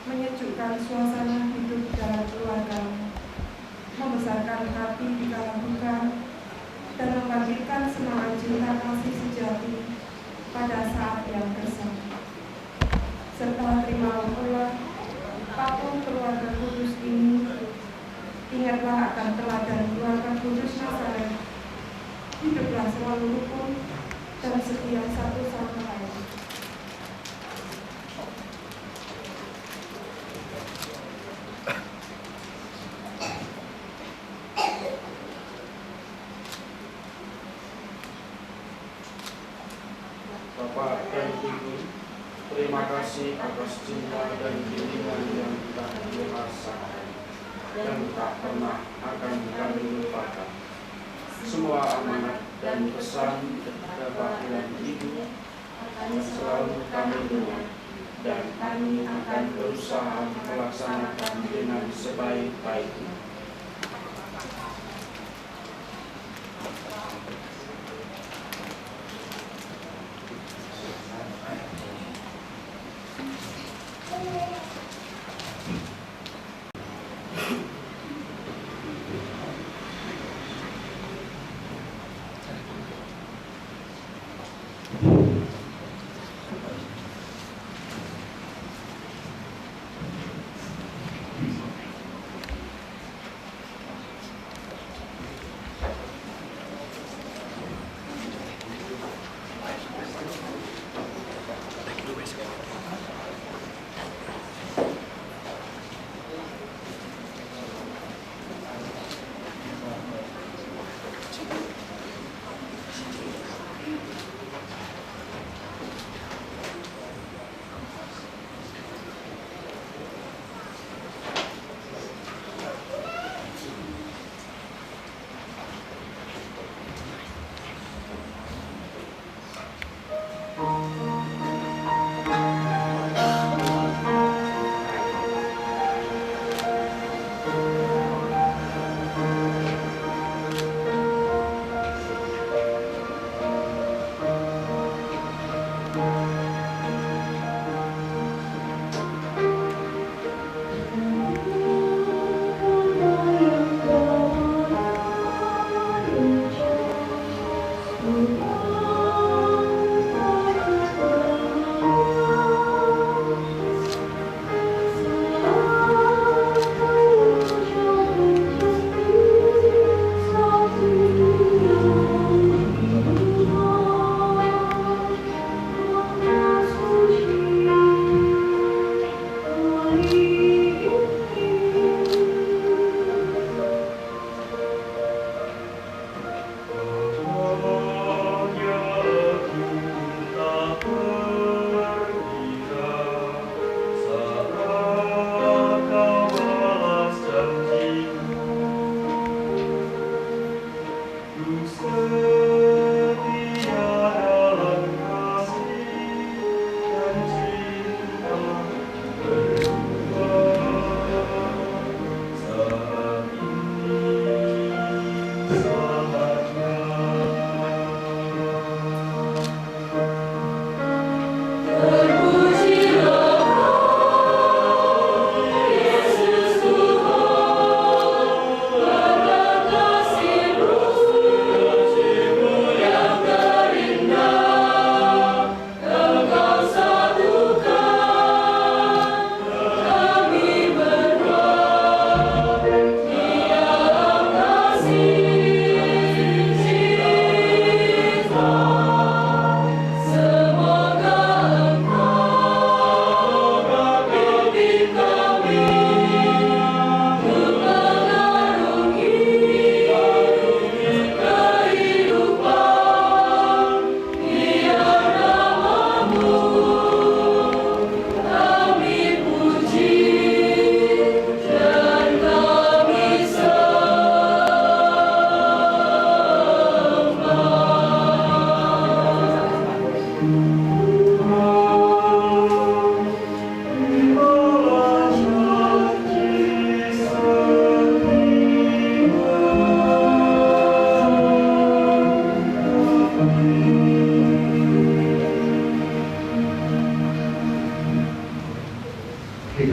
menyejukkan suasana hidup dalam keluargamu, membesarkan hati di dalam duka, dan membangkitkan semangat cinta kasih sejati pada saat yang gersang. Serta terimalah pula patung keluarga kudus ini. Ingatlah akan teladan keluarga kudus Nazaret. Hiduplah selalu rukun dan setia satu sama lain. Bapak dan Ibu, terima kasih atas cinta dan bimbingan yang telah rasakan dan tak pernah akan kami lupakan. Semua amanat dan pesan kepada Bapak dan Ibu akan selalu kami dengar, dan kami akan berusaha melaksanakan dengan sebaik-baiknya.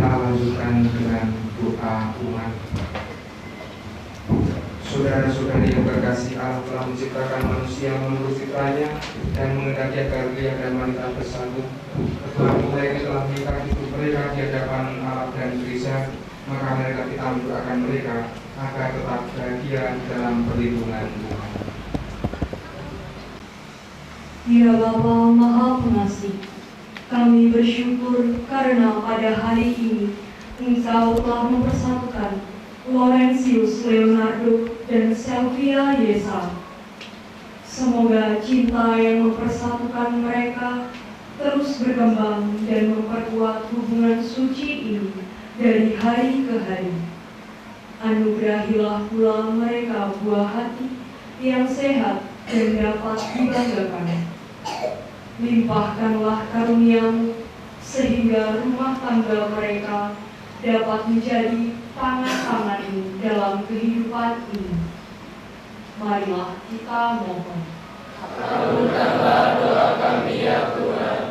kita lanjutkan dengan doa umat. Saudara-saudari yang terkasih, Allah telah menciptakan manusia menurut fitrahnya dan mengendaki agar pria dan wanita bersatu. Setelah mulai telah menikah hidup mereka di hadapan Allah dan Gereja, maka mereka kita mendoakan mereka agar tetap bahagia dalam perlindungan Tuhan. Ya Bapa Maha Pengasih, kami bersyukur karena pada hari ini Engkau telah mempersatukan Laurentius Leonardo dan Sylvia Yesa. Semoga cinta yang mempersatukan mereka terus berkembang dan memperkuat hubungan suci ini dari hari ke hari. Anugerahilah pula mereka buah hati yang sehat dan dapat dibanggakan. Limpahkanlah karunia-Mu sehingga rumah tangga mereka dapat menjadi tangan-tangan-Mu dalam kehidupan ini. Marilah kita mohon. Kabulkanlah doa kami ya Tuhan.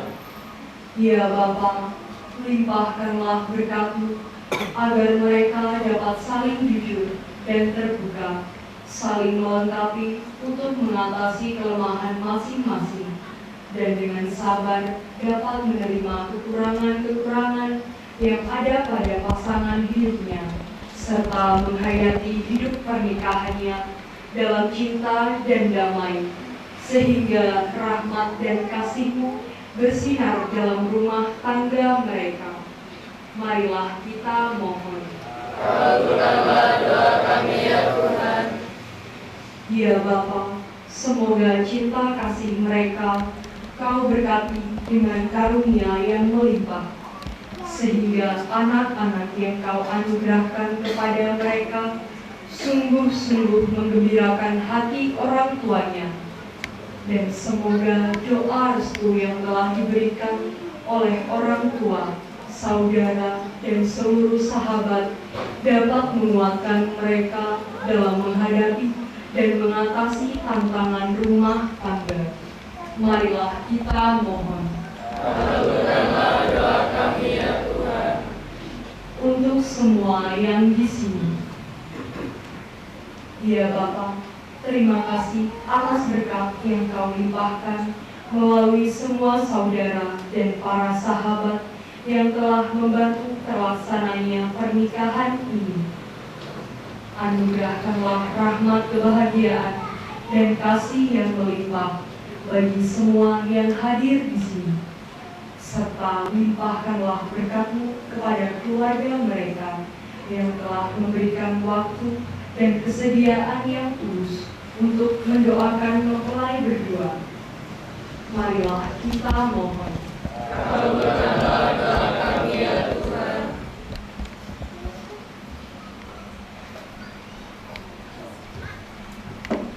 Ya Bapa, limpahkanlah berkat-Mu agar mereka dapat saling jujur dan terbuka, saling melengkapi untuk mengatasi kelemahan masing-masing, dan dengan sabar dapat menerima kekurangan-kekurangan yang ada pada pasangan hidupnya, serta menghayati hidup pernikahannya dalam cinta dan damai, sehingga rahmat dan kasih-Mu bersinar dalam rumah tangga mereka. Marilah kita mohon. Kabulkanlah doa kami ya Tuhan. Ya Bapa, semoga cinta kasih mereka Kau berkati dengan karunia yang melimpah, sehingga anak-anak yang Kau anugerahkan kepada mereka sungguh-sungguh menggembirakan hati orang tuanya. Dan semoga doa restu yang telah diberikan oleh orang tua, saudara, dan seluruh sahabat dapat menguatkan mereka dalam menghadapi dan mengatasi tantangan rumah tangga. Marilah kita mohon. Kabulkanlah doa kami ya Tuhan. Untuk semua yang di sini, ya Bapa, terima kasih atas berkat yang Kau limpahkan melalui semua saudara dan para sahabat yang telah membantu terlaksananya pernikahan ini. Anugerahkanlah rahmat kebahagiaan dan kasih yang melimpah bagi semua yang hadir di sini, serta limpahkanlah berkat-Mu kepada keluarga mereka yang telah memberikan waktu dan kesediaan yang tulus untuk mendoakan mempelai berdua. Marilah kita mohon. Kabulkanlah doa kami ya Tuhan.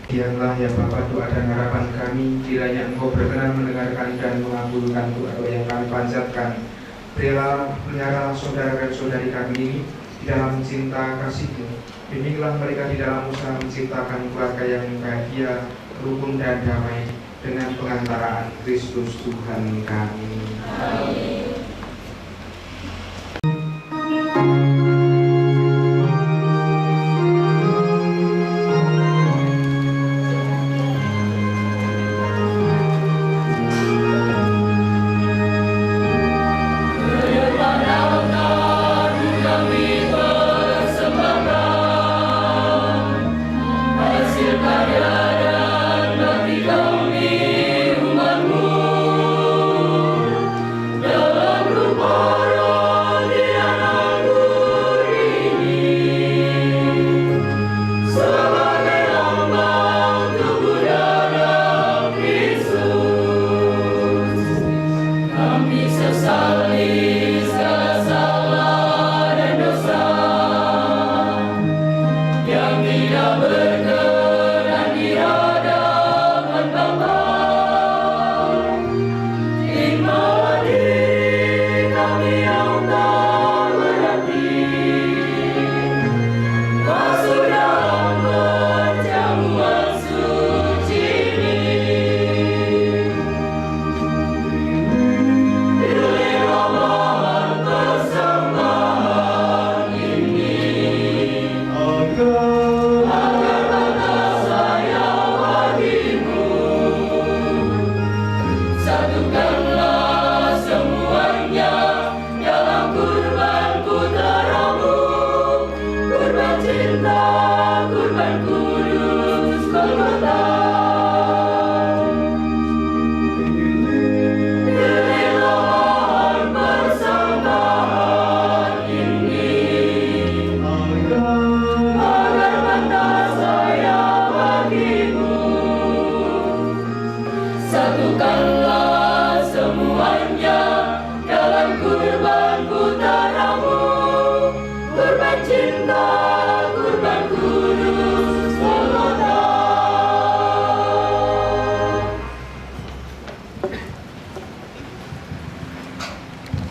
Biarlah ya Bapa doa dan harapan kami, kiranya Engkau berkenan mendengarkan dan mengabulkan doa yang kami panjatkan. Berilah pelihara saudara dan saudari kami ini di dalam cinta kasih-Mu. Bimbinglah mereka di dalam usaha menciptakan keluarga yang bahagia, rukun dan damai dengan pengantaraan Kristus Tuhan kami. Amin.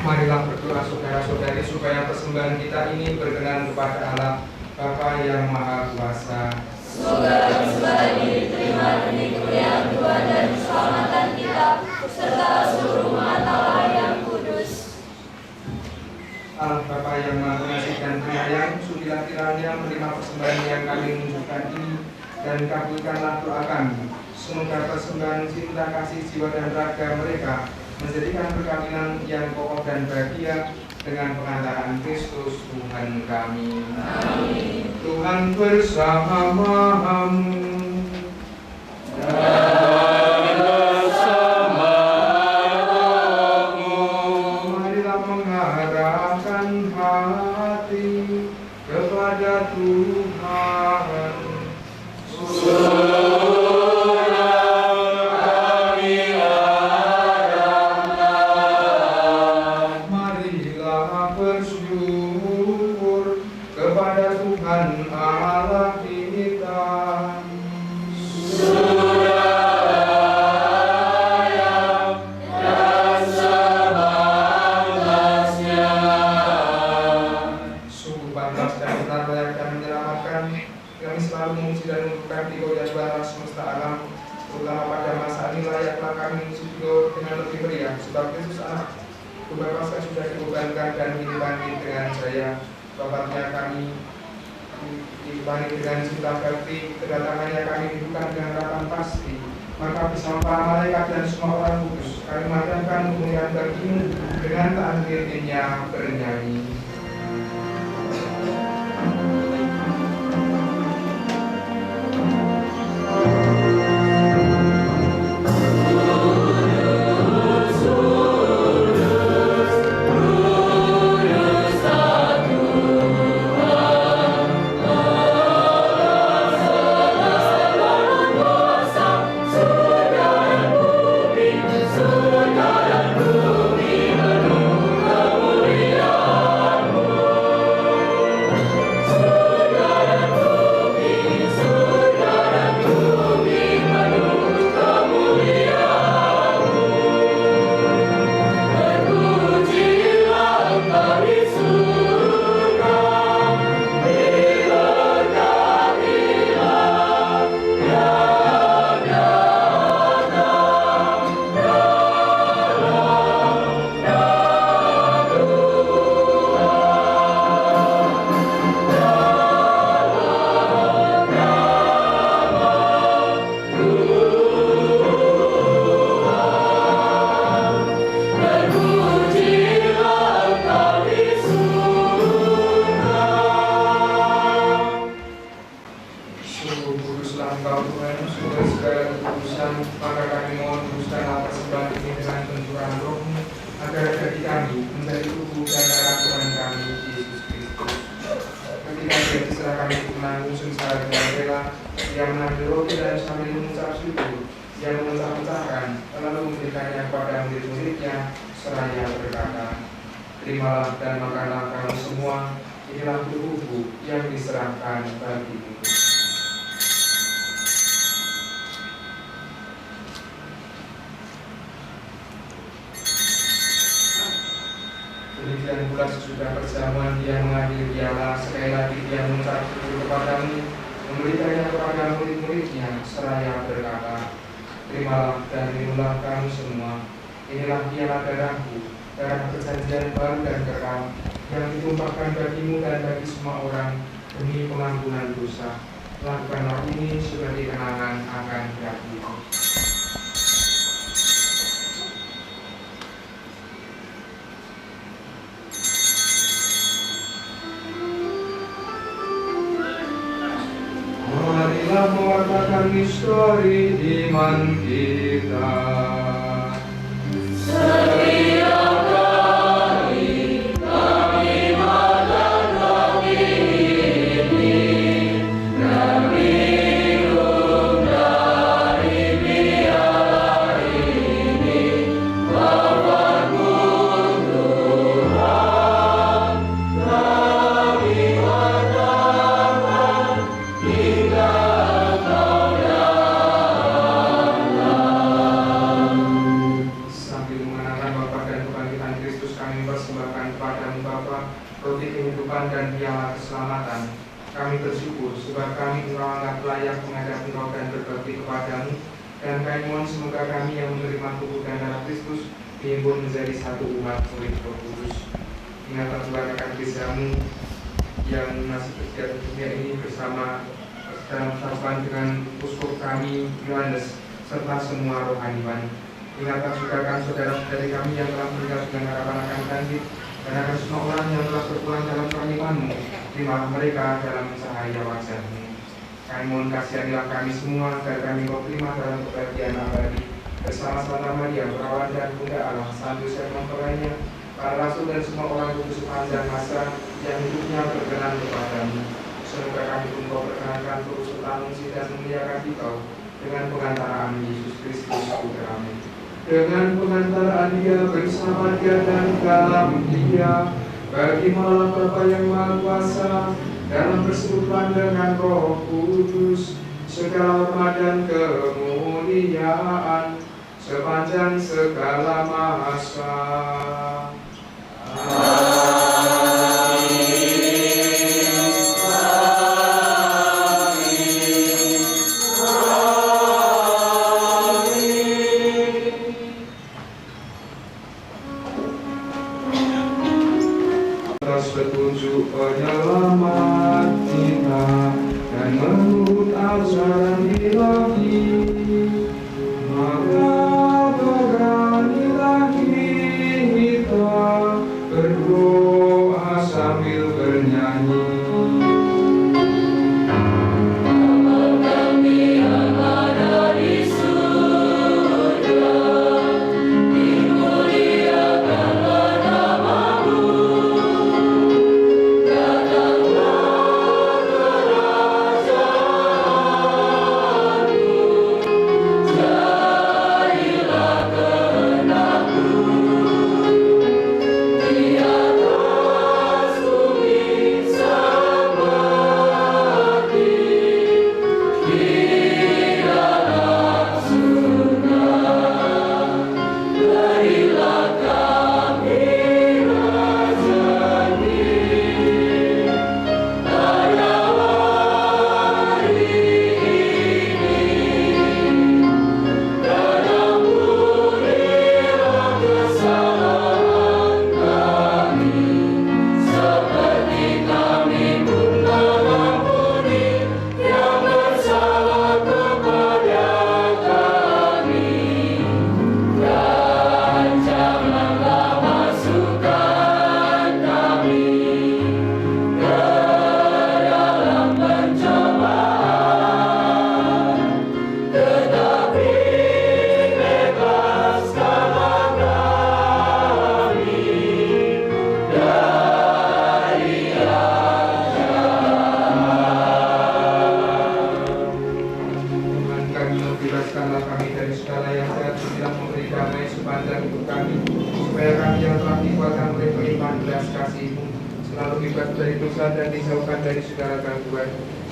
Marilah berdoa saudara-saudari supaya persembahan kita ini berkenan kepada Allah Bapa yang Maha Kuasa. Semoga persembahan ini diterima demi kemuliaan Tuhan dan keselamatan kita, serta seluruh umat Allah yang kudus. Allah Bapa yang Maha Pengasih dan Penyayang, sudilah kiranya menerima persembahan yang kami menunjukkan ini dan kabulkanlah doa kami. Semoga persembahan cinta, kasih, jiwa dan raga mereka menjadikan perkawinan yang kokoh dan bahagia dengan pengantaran Kristus Tuhan kami. Amin. Tuhan bersamamu. Marilah mengarahkan hati kepada Tuhan. Marilah bersyukur kepada Tuhan Allah kita. Sungguh pantas dan benar layak dan menyelamatkan. Kami selalu memuji dan mengucapkan Dikau ya Tuhan semesta alam. Terutama pada masa ini layaklah kami memuji Dikau dengan lebih meriah, sebab Kristus anak Tuhan Paskah sudah dikorbankan dan dibangkit dengan jaya. Bapaknya kami dibangkit dengan cinta bakti, kedatangannya kami dibuka dengan harapan pasti. Maka bersama para malaikat dan semua orang kudus kami mengatakan kemuliaan bagimu dengan tak henti-hentinya bernyanyi. Terimalah dan makanlah kamu semua, inilah tubuhku yang diserahkan bagimu. Demikian pula sesudah perjamuan dia mengambil piala, sekali lagi dia mengucap syukur kepadamu, memberikannya kepada murid-muridnya, seraya berkata, terimalah dan minumlah kamu semua, inilah piala darahku, darah perjanjian baru dan kekal yang ditumpahkan bagimu dan bagi semua orang demi pengampunan dosa. Lakukanlah ini sebagai kenangan akan dakiku. Marilah mewartakan misteri iman kita. kami persembahkan kepadamu Bapa, roti kehidupan dan piala keselamatan. Kami bersyukur sebab kami Engkau anggap layak menghadap Engkau dan berbakti kepadamu. Dan kami mohon semoga kami yang menerima tubuh dan darah Kristus dihimpun menjadi satu umat murid Roh Kudus. Ingatlah Tuhan akan gerejamu yang masih bersedia di dunia ini bersama dalam persatuan dengan uskup kami Yohanes serta semua rohaniwan. Ingatlah juga akan saudara-saudari kami yang telah meninggal dengan harapan akan bangkit, dan akan semua orang yang telah berpulang dalam penghidupanmu, terimalah mereka dalam cahaya wajah-Mu. Kami mohon kasihanilah kami semua, agar kami Kau terima dalam kebahagiaan abadi bersama Santa Maria, Perawan dan Bunda Allah, Santo Yosef mempelainya, para rasul dan semua orang kudus sepanjang masa yang hidupnya berkenan kepadamu. Semoga kami pun Kau perkenankan terus bertanggung dan memuliakan Engkau dengan pengantaraan Yesus Kristus Putra-Mu. Dengan pengantaraan Dia, bersama Dia dan dalam Dia, bagi Allah Bapa yang Maha Kuasa, dalam persekutuan dengan Roh Kudus, segala hormat dan kemuliaan sepanjang segala masa. Petunjuk penyelamat kita dan menurut ajaran ilahi, maka beranilah kita berdoa sambil bernyanyi.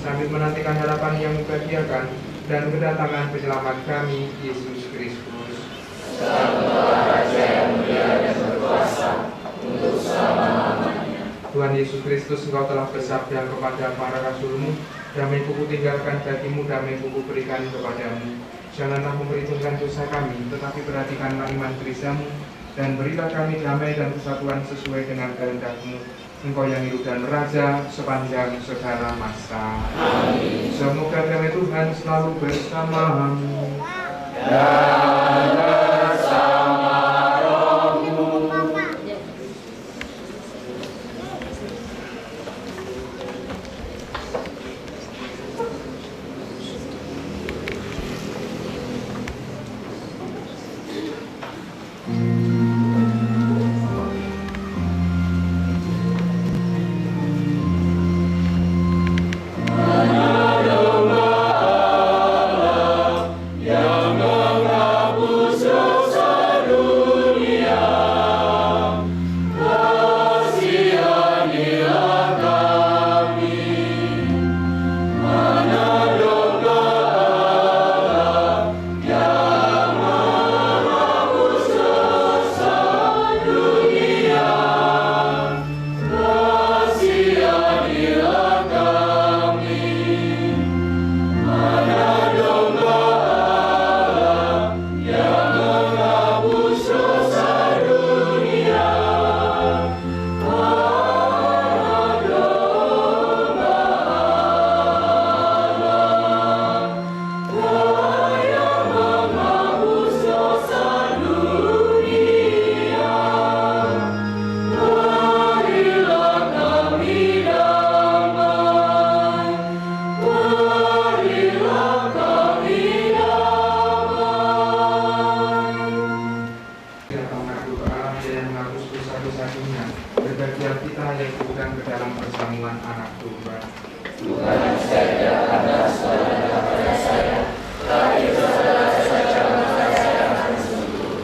Sambil menantikan harapan yang membahagiakan dan kedatangan penyelamat kami, Yesus Kristus. Raja yang mulia dan berkuasa untuk selama-lamanya. Tuhan Yesus Kristus, Engkau telah bersabda kepada para rasul-Mu, damai-Ku tinggalkan bagimu, damai-Ku berikan kepadamu. Janganlah memperhitungkan dosa kami, tetapi perhatikanlah iman gereja-Mu, dan berilah kami damai dan kesatuan sesuai dengan kehendak-Mu. Engkau yang hidup dan raja sepanjang segala masa. Amin. Semoga damai Tuhan selalu bersamamu dan bersama rohmu. Yang menghapus Majelis Hakimnya, berbahagia kita yang diundang ke dalam perjamuan anak domba. Bukan saja atas saudara kepada saya, tapi saudara saja maka saya akan sembuh.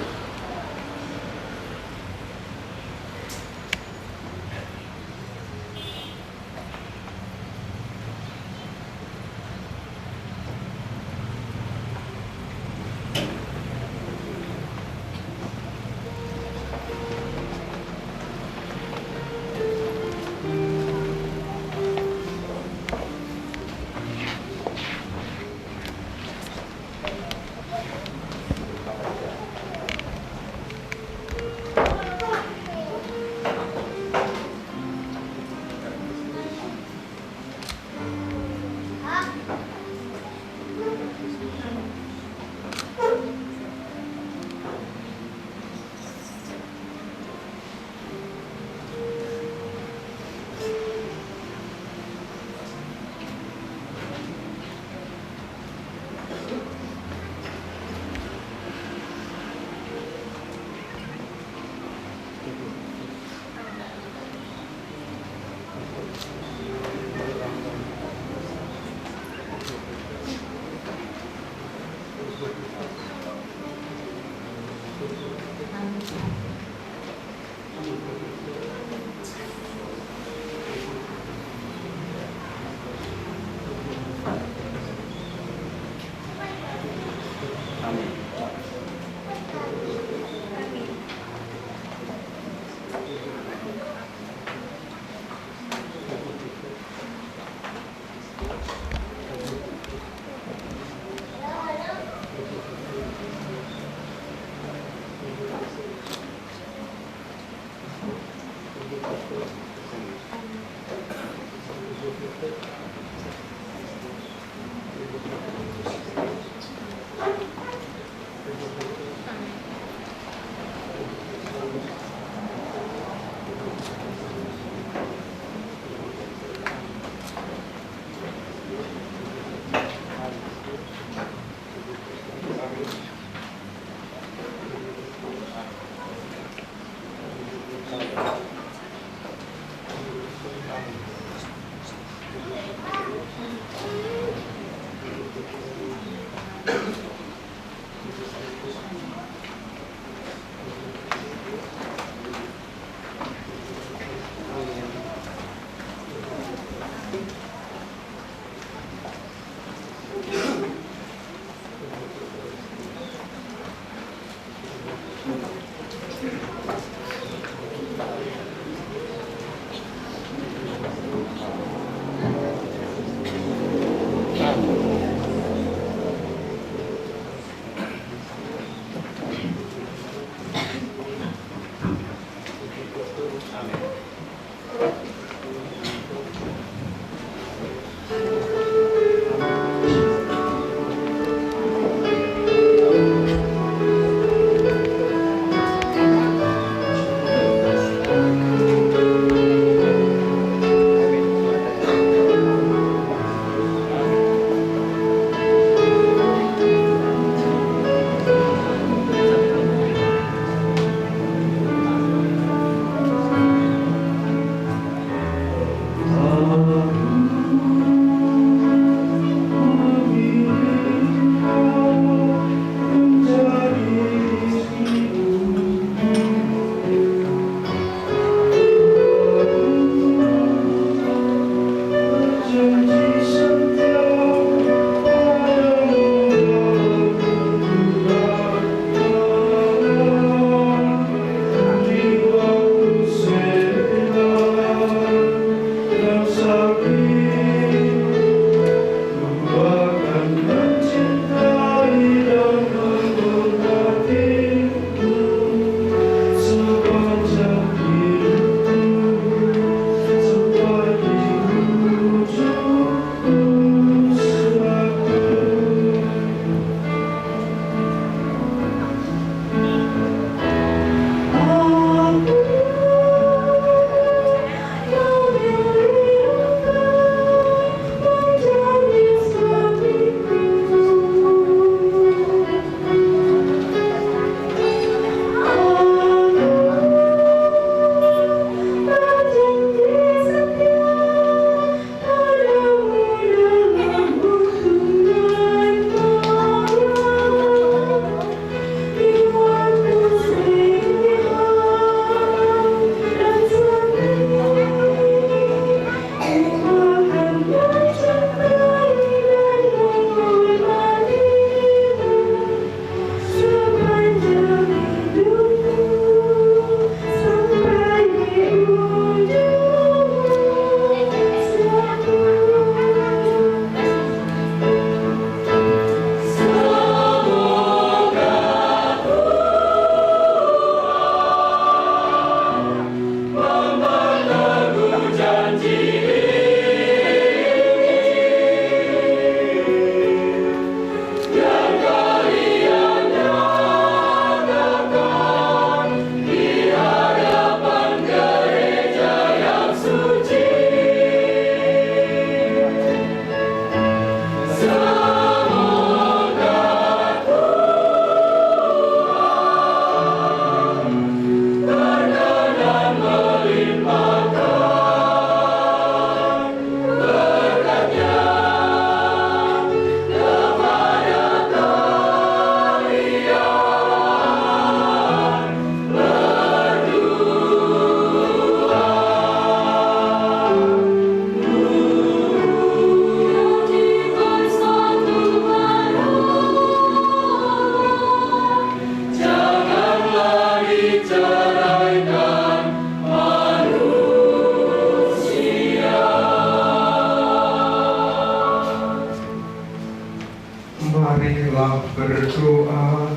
Berdoa.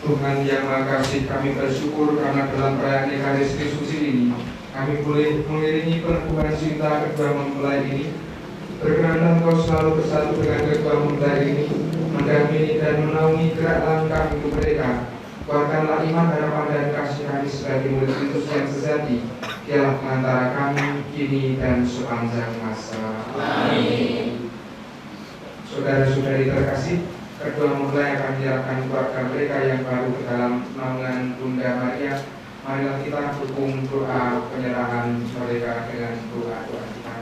Tuhan yang Maha Kasih, kami bersyukur karena dalam perayaan Ekaristi Suci ini kami boleh mengiringi peneguhan cinta kedua mempelai ini. Berkenan Engkau selalu bersatu dengan kedua mempelai ini, mendampingi dan menaungi gerak langkah hidup mereka. Kuatkanlah iman, harapan dan kasih kami sebagai murid Kristus yang sejati. Dialah antara kami kini dan sepanjang masa. Amin. Saudara-saudari terkasih, kedua mempelai akan menyerahkan keluarga mereka yang baru ke dalam naungan Bunda Maria. Marilah kita dukung doa penyerahan mereka dengan doa-doa kita.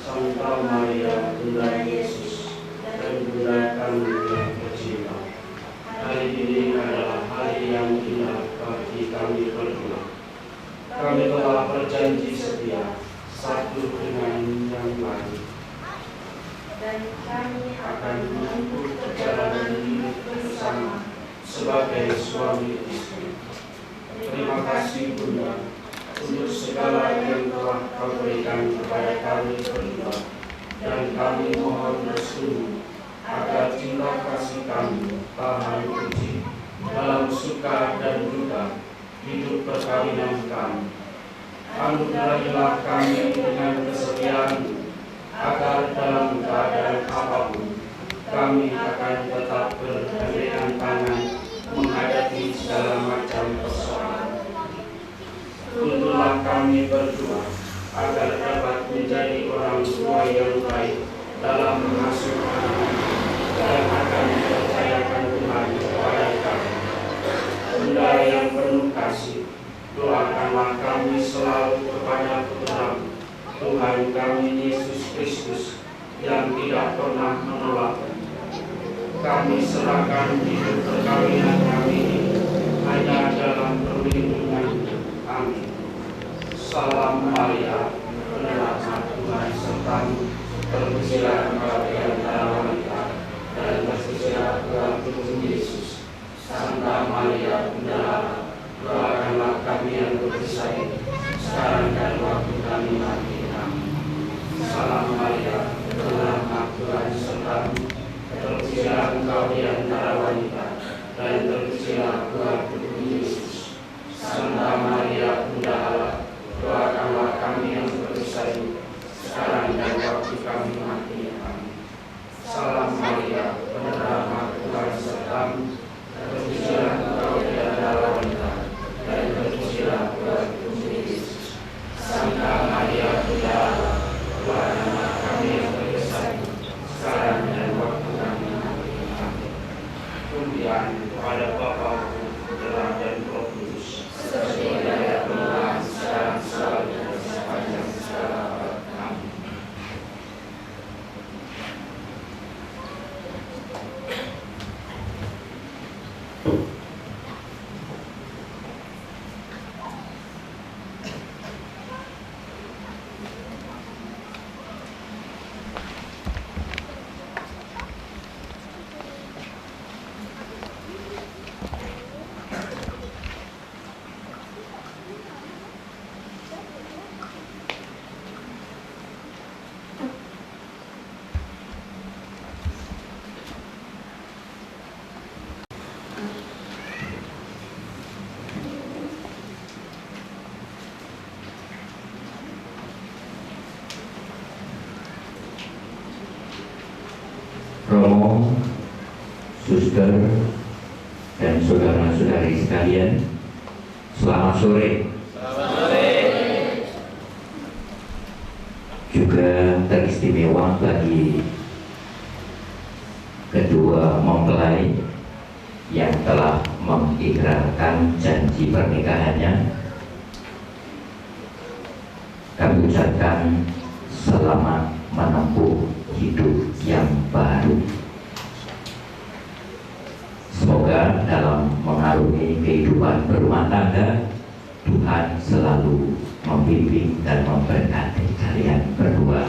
Santa Maria, Bunda Yesus dan Bunda kami yang tercinta. Hari ini adalah hari yang indah bagi kami berdua. Kami telah berjanji setia satu dengan yang lain, dan kami akan menempuh perjalanan hidup bersama sebagai suami istri. Terima kasih Bunda untuk segala yang telah Kau berikan kepada kami berdua, dan kami mohon restumu agar cinta kasih kami tahan uji dalam suka dan duka hidup perkawinan kami. Anugerahilah kami dengan kesetiaan-Mu, agar dalam keadaan apapun kami akan tetap bergandengan tangan menghadapi segala macam persoalan. Tuntunlah kami berdua agar dapat menjadi orang tua yang baik dalam mengasuh anak dan akan mempercayakan Tuhan kepada kami. Bunda yang penuh kasih, doakanlah kami selalu kepada Putra-Mu, Tuhan kami Yesus Kristus, yang tidak pernah menolak. Kami serahkan hidup perkawinan kami ini hanya dalam perlindungan. Amin. Salam Maria, penuh rahmat Tuhan serta-Mu, terpujilah Engkau di antara wanita, dan terpujilah buah tubuh Yesus. Santa Maria, Bunda Allah, doakanlah kami yang berdosa ini, sekarang dan waktu kami mati. Amin. Salam Maria, penuh rahmat Tuhan serta-Mu, terpujilah Engkau di antara wanita, dan terpujilah buah tubuh Yesus. Santa Maria, Bunda Allah, doakanlah kami yang berdosa ini, sekarang dan waktu kami mati. Amin. Salam Maria, penuh rahmat Tuhan serta-Mu, terpujilah Engkau di antara wanita, dan terpujilah buah tubuh Yesus. Santa Maria, Bunda Allah, doakanlah kami yang berdosa ini, sekarang dan waktu kami mati. Amin. Pujian kepada Bapa, Putra dan Roh Kudus, seperti pada permulaan, sekarang, selalu, dan sepanjang segala abad. Amin. Romo, suster, dan saudara-saudari sekalian, selamat sore. Juga teristimewa bagi kedua mempelai yang telah mengikrarkan janji pernikahannya. Kami ucapkan selamat menempuh hidup yang baru. Semoga dalam mengarungi kehidupan berumah tangga, Tuhan selalu membimbing dan memberkati kalian berdua.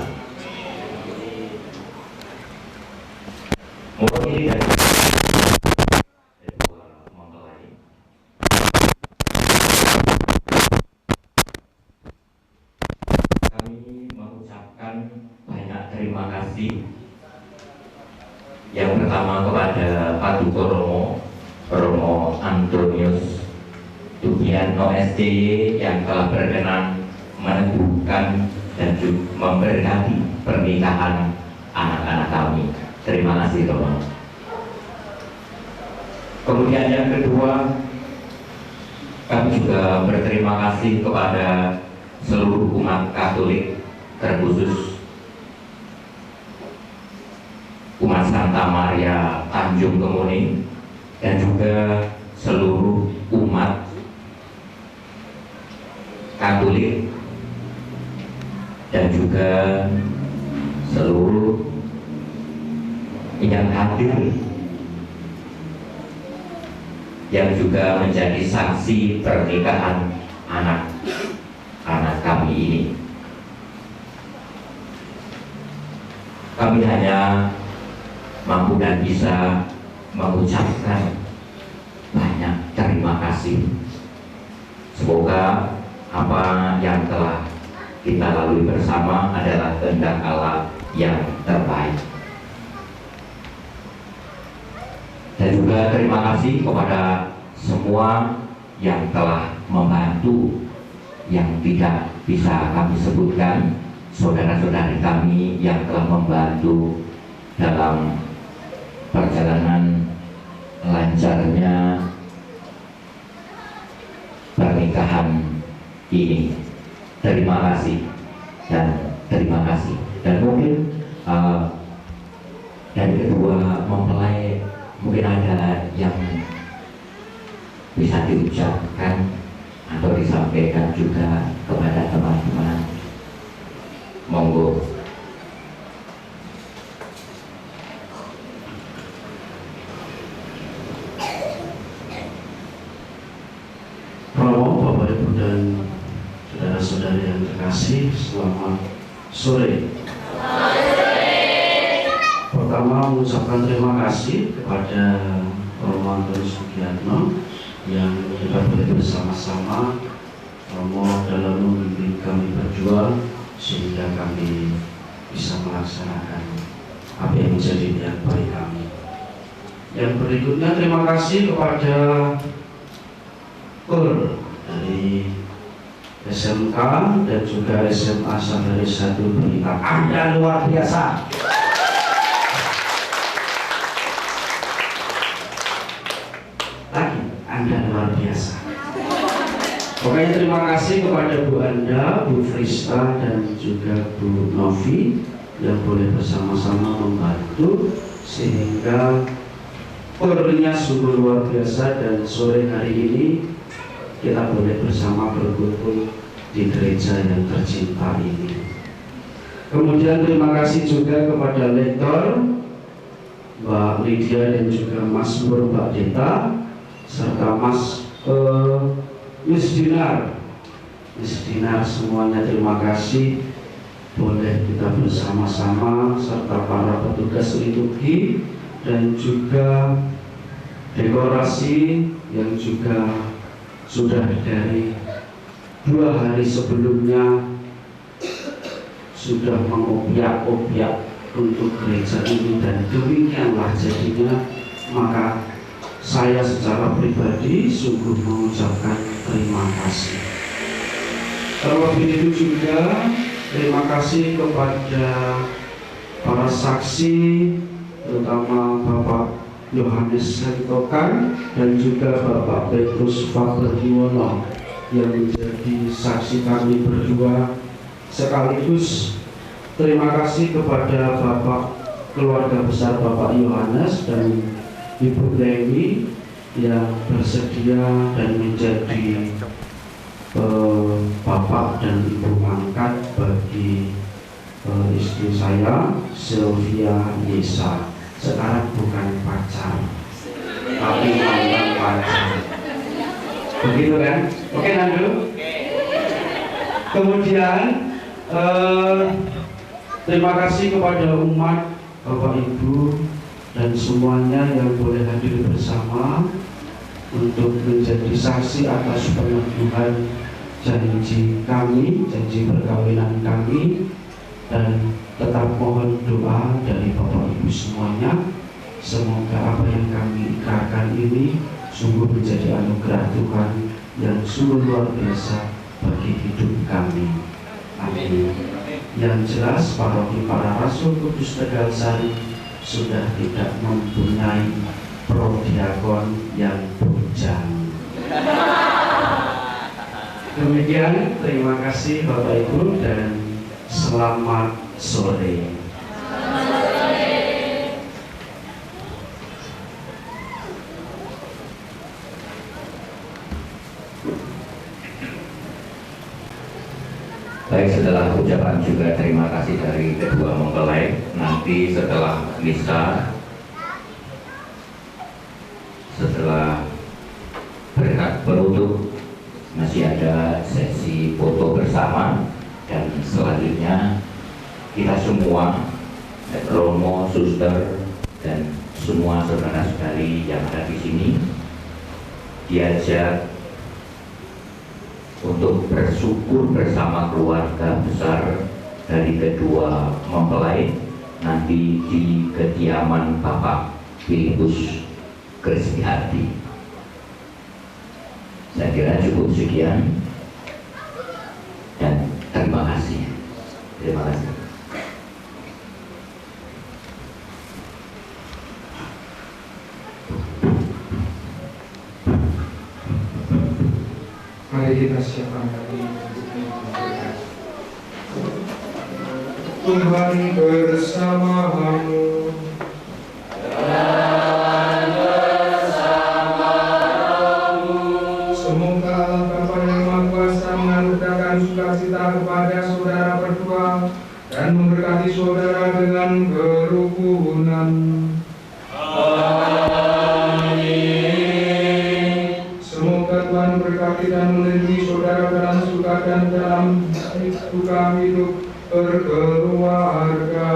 Mewakili dari kedua mempelai, kami mengucapkan banyak terima kasih. Yang pertama kepada Paduka Romo Antonius Tugiarno SDY yang telah berkenan meneguhkan dan juga memberkati pernikahan anak-anak kami. Terima kasih, Romo. Kemudian yang kedua, kami juga berterima kasih kepada seluruh umat Katolik, terkhusus umat Santa Maria Tanjung Kemuning, dan juga seluruh umat Katolik dan juga seluruh yang hadir yang juga menjadi saksi pernikahan anak-anak kami ini. Kami hanya mampu dan bisa mengucapkan banyak terima kasih. Semoga apa yang telah kita lalui bersama adalah kehendak Allah yang terbaik. Dan juga terima kasih kepada semua yang telah membantu, yang tidak bisa kami sebutkan, saudara-saudari kami yang telah membantu dalam perjalanan lancarnya pernikahan ini. Terima kasih dan terima kasih. Dan mungkin dari kedua mempelai mungkin ada yang bisa diucapkan atau disampaikan juga kepada teman-teman. Monggo. Romo, Bapak Ibu dan saudara-saudari yang terkasih, selamat sore. Pertama, mengucapkan terima kasih kepada Romo Antonius Tugiarno yang kita boleh bersama-sama Romo dalam membimbing kami berjuang sehingga kami bisa melaksanakan apa yang menjadi niat baik kami. Yang berikutnya, terima kasih kepada KUR dari SMK dan juga SMA Sadari 1 Blitar. Anda luar biasa. Lagi, Anda luar biasa. Pokoknya terima kasih kepada Bu Anda, Bu Frista dan juga Bu Novi yang boleh bersama-sama membantu sehingga KUR-nya sungguh luar biasa dan sore hari ini kita boleh bersama berkumpul di gereja yang tercinta ini. Kemudian terima kasih juga kepada lektor Mbak Lydia dan juga Mas Nur Mbak Deta serta Miss Dinar semuanya terima kasih boleh kita bersama-sama serta para petugas liturgi dan juga dekorasi yang juga sudah dari 2 hari sebelumnya sudah mengobyak-obyak untuk gereja ini dan demikianlah jadinya. Maka saya secara pribadi sungguh mengucapkan terima kasih. Terlebih itu juga terima kasih kepada para saksi terutama Bapak Yohanes Sentokan dan juga Bapak Petrus Faberdiwono yang menjadi saksi kami berdua, sekaligus terima kasih kepada Bapak keluarga besar Bapak Yohanes dan Ibu Lewi yang bersedia dan menjadi bapak dan ibu angkat bagi istri saya, Sylvia Yesa. Sekarang bukan pacar, tapi mantan pacar. Begitu kan? Oke, Nandu? Kemudian terima kasih kepada umat, Bapak Ibu dan semuanya yang boleh hadir bersama untuk menjadi saksi atas peneguhan janji kami, janji perkawinan kami, dan tetap mohon doa dari Bapak Ibu semuanya. Semoga apa yang kami ikrarkan ini sungguh menjadi anugerah Tuhan yang sungguh luar biasa bagi hidup kami. Amin. Yang jelas paroki para Rasul Kudus Tegal Sari sudah tidak mempunyai prodiakon yang bujang. Demikian, terima kasih Bapak Ibu dan selamat sore. Baik, setelah ucapan juga terima kasih dari kedua mempelai, nanti setelah misa, setelah berkat penutup, masih ada sesi foto bersama, dan selanjutnya kita semua, Romo, Suster, dan semua saudara-saudari yang ada di sini diajak untuk bersyukur bersama keluarga besar dari kedua mempelai nanti di kediaman Bapak Filipus Kristihardi. Saya kira cukup sekian dan terima kasih. Terima kasih. Mari kita siapkan hati Tuhan bersamamu. Semoga Allah Bapa yang Maha Kuasa mengaruniakan sukacita kepada saudara berdua dan memberkati saudara dengan kerukunan. Tuhan berkati dan melindungi saudara dalam suka dan dalam duka hidup berkeluarga.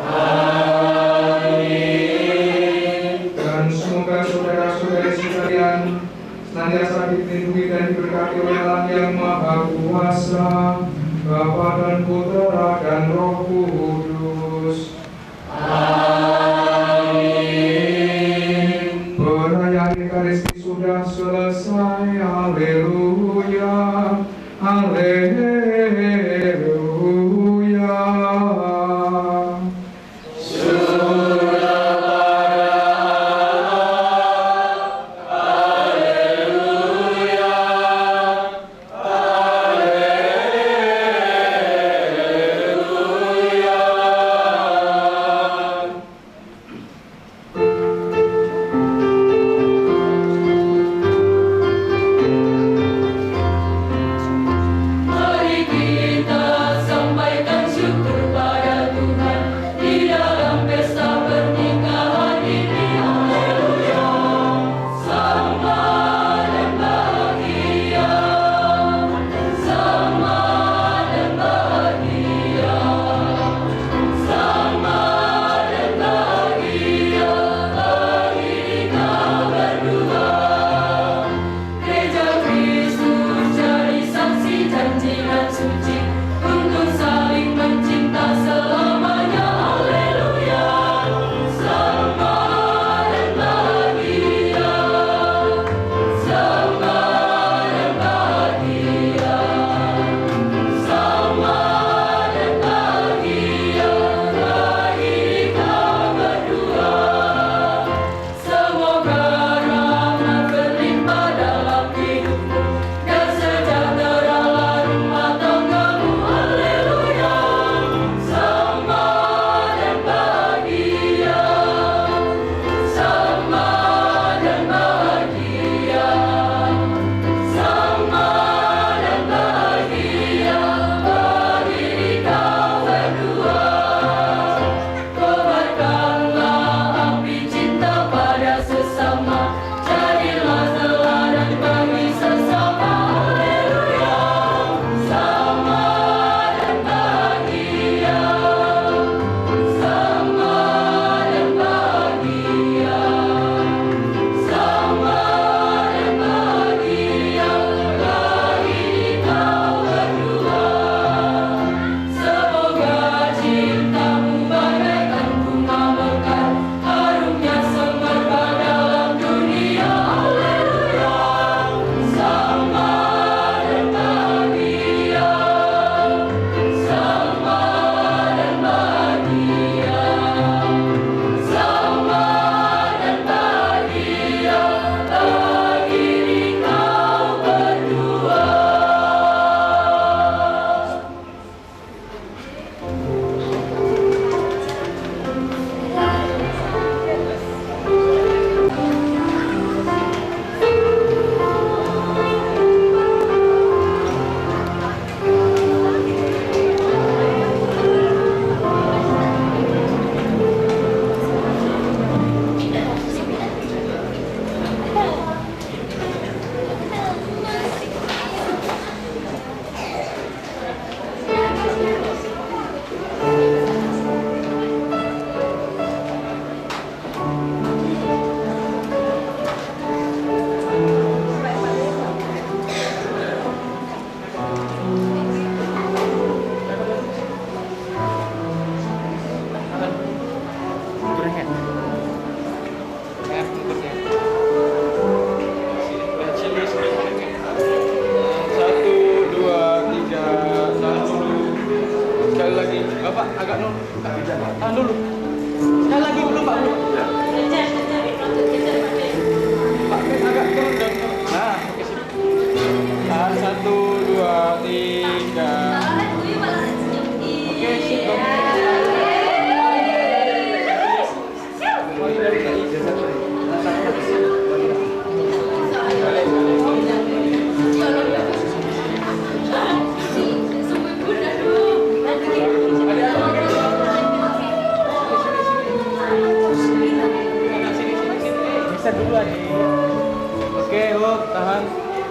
Amin. Dan semoga saudara-saudari sekalian senantiasa dilindungi dan diberkati oleh Allah yang Maha Kuasa, Bapa dan Putra dan Roh Kudus. Amin. Perayaan Ekaristi sudah selesai. Haleluya, haleluya. Sudah pada haleluya, haleluya. agak dulu. Tahan dulu. Sekali lagi dulu Pak. Pak, agak turun dan turun. Nah, oke sip. Tahan 1, 2, 3. Oke, sip. Bisa dulu aja. Oke, tahan.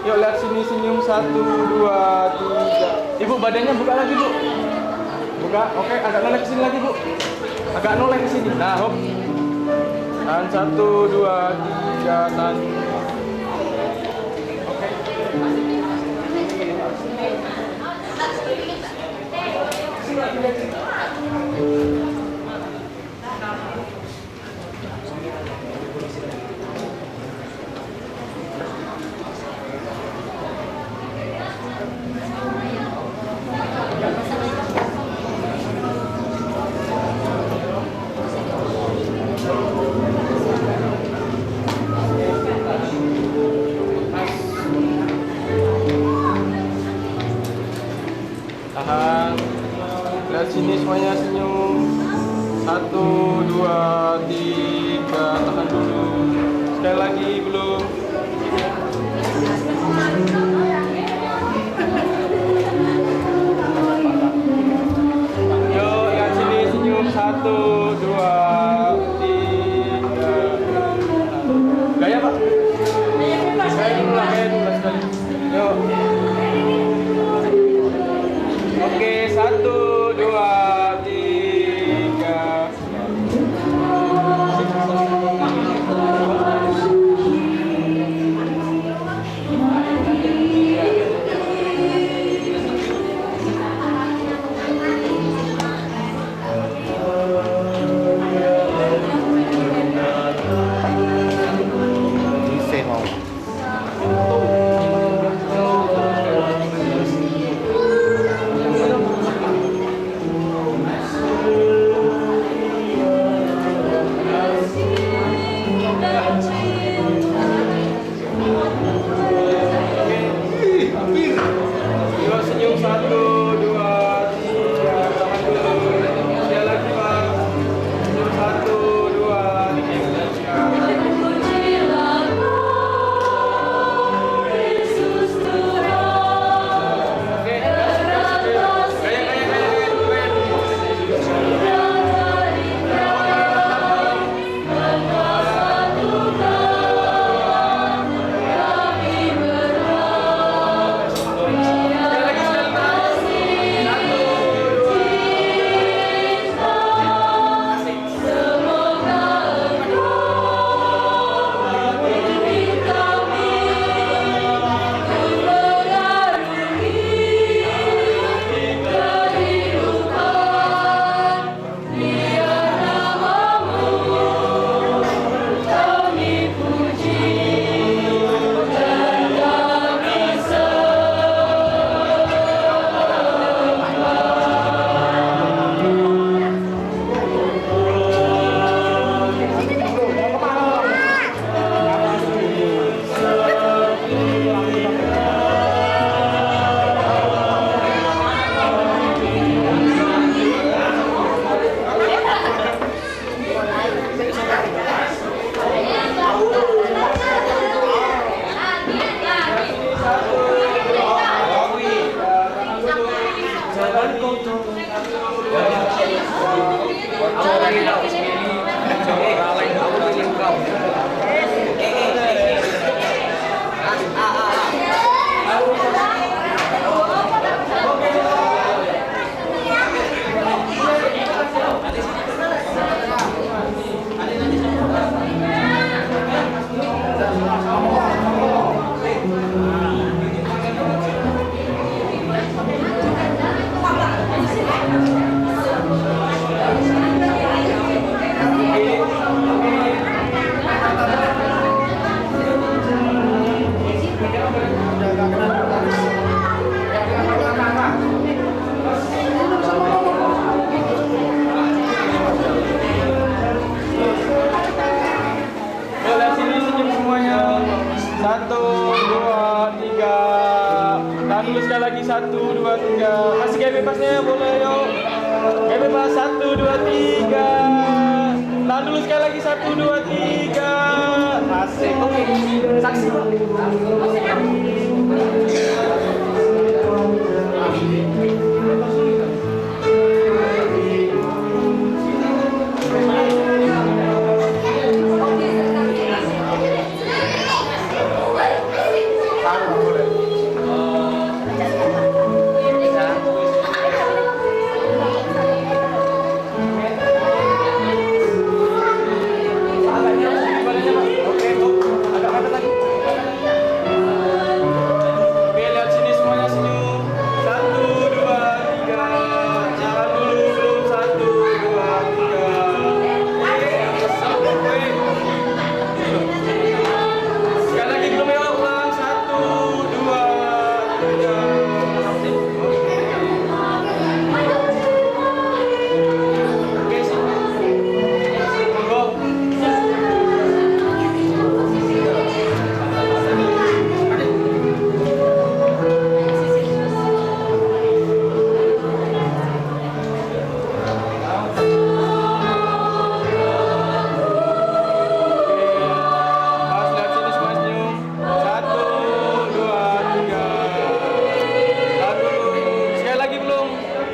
Yuk lihat sini, senyum 1, 2, 3. Ibu badannya buka lagi bu. Buka. Oke, agak noleh ke sini lagi bu. Agak noleh ke sini. Nah, hop. Tahan 1, 2, 3. Tahan. Oke. Tahan. Lihat sini semuanya senyum. 1, 2, 3. Tahan dulu. Sekali lagi belum. Yuk lihat sini senyum. 1, 2, 3. Gaya Pak. Gaya dulu lah, gaya dulu sekali. Yuk. Oke, 1, 2, 3. Satu, dua, tiga. Tahan dulu sekali lagi. Satu, dua, tiga. Kasih kayak bebasnya, boleh yuk. Kayak bebas. Satu, dua, tiga. Tahan dulu sekali lagi. Satu, dua, tiga. Asik. Oke. Saksi.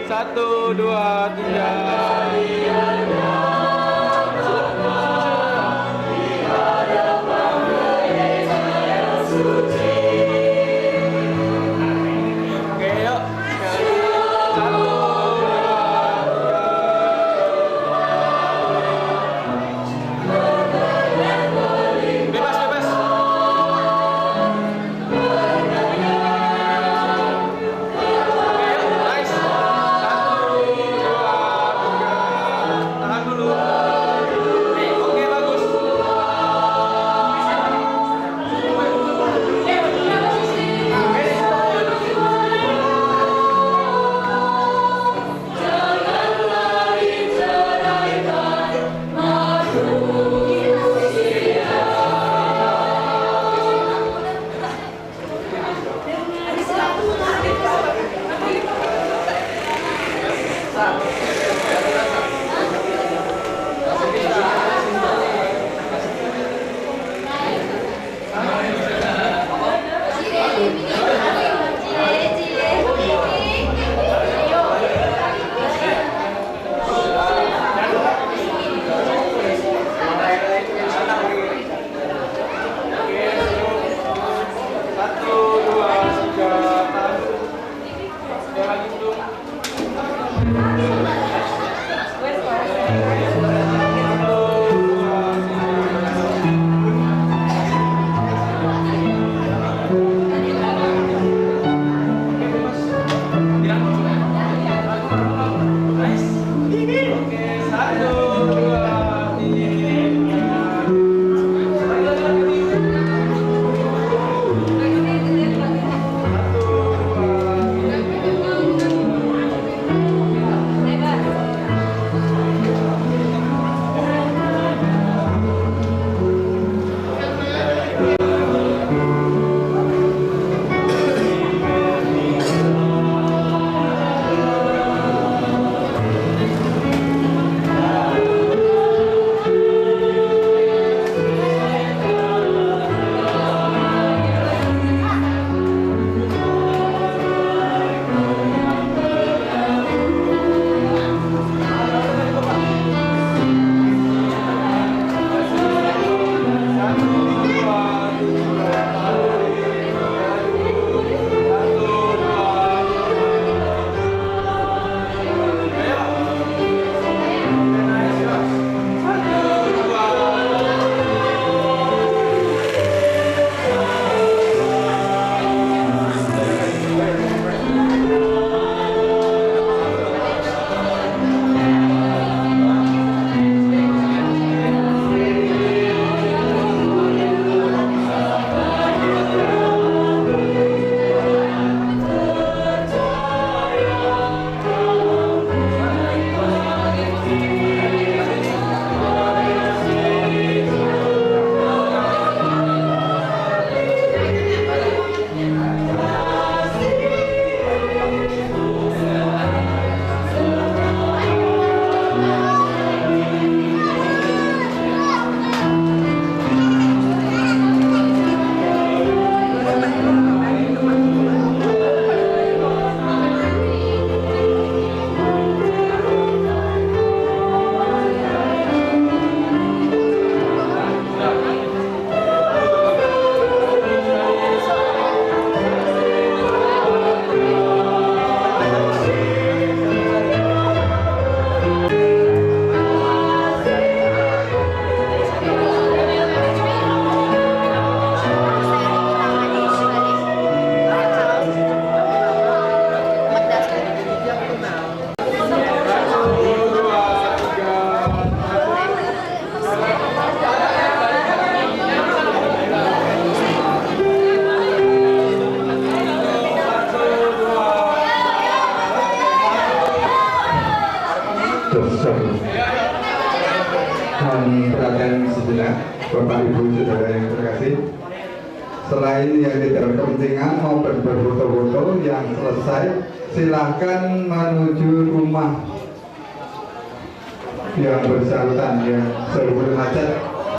Satu, dua, tiga. Oke, yuk. Satu, bebas, bebas. Perhatian sejenak, Bapak Ibu Saudara yang terkasih. Selain yang tidak berkepentingan maupun berfoto-foto yang selesai, silakan menuju rumah yang bersangkutan yang sebelum macet